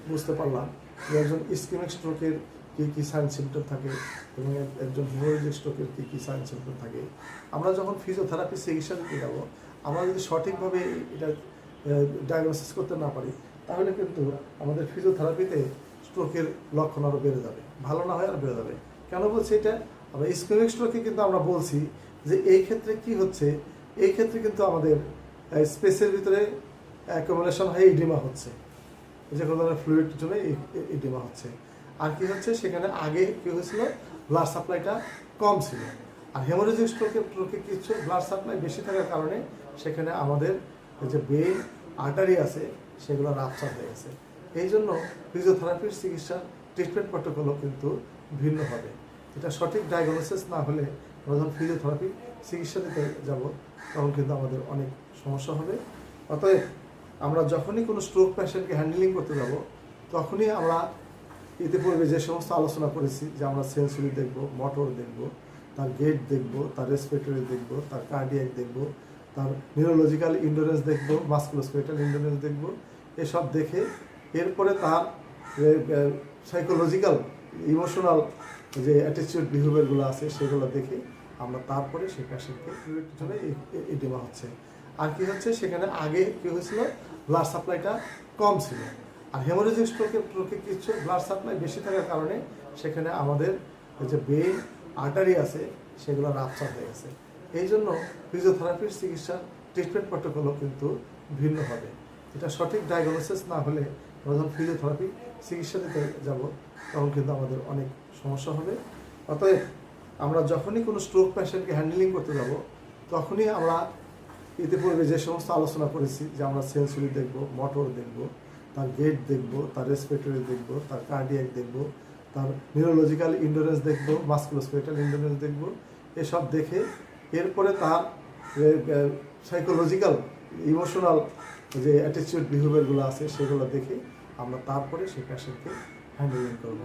বুঝতে পারলাম যে একজন ইসকেমিক স্ট্রোকের কী কী সাইন সিমটম থাকে এবং একজন হেমোরেজিক স্ট্রোকের কী কী সাইন সিমটম থাকে। আমরা যখন ফিজিওথেরাপি চিকিৎসা দিতে যাবো, আমরা যদি সঠিকভাবে এটা ডায়াগনোসিস করতে না পারি তাহলে কিন্তু আমাদের ফিজিওথেরাপিতে স্ট্রোকের লক্ষণ আরও বেড়ে যাবে, ভালো না হয় আর বেড়ে যাবে। কেন বলছি এটা? আমরা ইসকেমিক স্ট্রোকে কিন্তু আমরা বলছি যে এই ক্ষেত্রে কি হচ্ছে, এই ক্ষেত্রে কিন্তু আমাদের স্পেসের ভিতরে অ্যাকুমুলেশন হয়ে ইডিমা হচ্ছে, যে কোনো ধরনের ফ্লুইড জন্য ইডিমা হচ্ছে। আর কি হচ্ছে, সেখানে আগে কি হয়েছিল, ব্লাড সাপ্লাইটা কম ছিল। আর হেমোরেজিক স্ট্রোকে কিছু ব্লাড সাপ্লাই বেশি থাকার কারণে সেখানে আমাদের যে ব্রেন আর্টারি আছে সেগুলো রাপচার হয়ে গেছে। এই জন্য ফিজিওথেরাপির চিকিৎসার ট্রিটমেন্ট প্রটোকলও কিন্তু ভিন্ন হবে। এটা সঠিক ডায়াগনোসিস না হলে আমরা যখন ফিজিওথেরাপি চিকিৎসা দিতে যাব তখন কিন্তু আমাদের অনেক সমস্যা হবে। অতএব আমরা যখনই কোনো স্ট্রোক পেশেন্টকে হ্যান্ডেলিং করতে যাব তখনই আমরা ইতিপূর্বে যে সমস্ত আলোচনা করেছি, যে আমরা সেন্সরি দেখব, মোটর দেখব, তার গেট দেখব, তার রেসপিরেটরি দেখব, তার কার্ডিয়াক দেখব, তার নিউরোলজিক্যাল ইন্ডোরেন্স দেখব, মাসকুলোস্কেলেটাল ইন্ডোরেন্স দেখব, এসব দেখে এরপরে তার সাইকোলজিক্যাল ইমোশনাল যে অ্যাটিটিউড বিহেভিয়ারগুলো আছে সেগুলো দেখে আমরা তারপরে সেই পেশেন্টকে পিছনে ইডিমা হচ্ছে। আর কি হচ্ছে, সেখানে আগে কি হয়েছিল, ব্লাড সাপ্লাইটা কম ছিল। আর হেমোরেজিক স্ট্রোকে কিছু ব্লাড সাপ্লাই বেশি থাকার কারণে সেখানে আমাদের যে ব্রেন আর্টারি আছে সেগুলো রাপচার হয়ে গেছে। এই জন্য ফিজিওথেরাপির চিকিৎসার ট্রিটমেন্ট প্রটোকলও কিন্তু ভিন্ন হবে। এটা সঠিক ডায়াগনোসিস না হলে আমরা যখন ফিজিওথেরাপি চিকিৎসা দিতে যাব তখন কিন্তু আমাদের অনেক সমস্যা হবে। অতএব আমরা যখনই কোনো স্ট্রোক পেশেন্টকে হ্যান্ডেলিং করতে যাব তখনই আমরা ইতিপূর্বে যে সমস্ত আলোচনা করেছি, যে আমরা সেন্সরি দেখব, মোটর দেখব, তার গেট দেখব, তার রেসপিরেটরি দেখব, তার কার্ডিয়াক দেখব, তার নিউরোলজিক্যাল ইন্ডোরেন্স দেখব, মাসকুলোস্কেলেটাল ইন্ডোরেন্স দেখব, এসব দেখে এরপরে তার সাইকোলজিক্যাল ইমোশনাল যে অ্যাটিটিউড বিহেভিয়ারগুলো আছে সেগুলো দেখে আমরা তারপরে সেই পেশেন্টকে হ্যান্ডেলিং করব।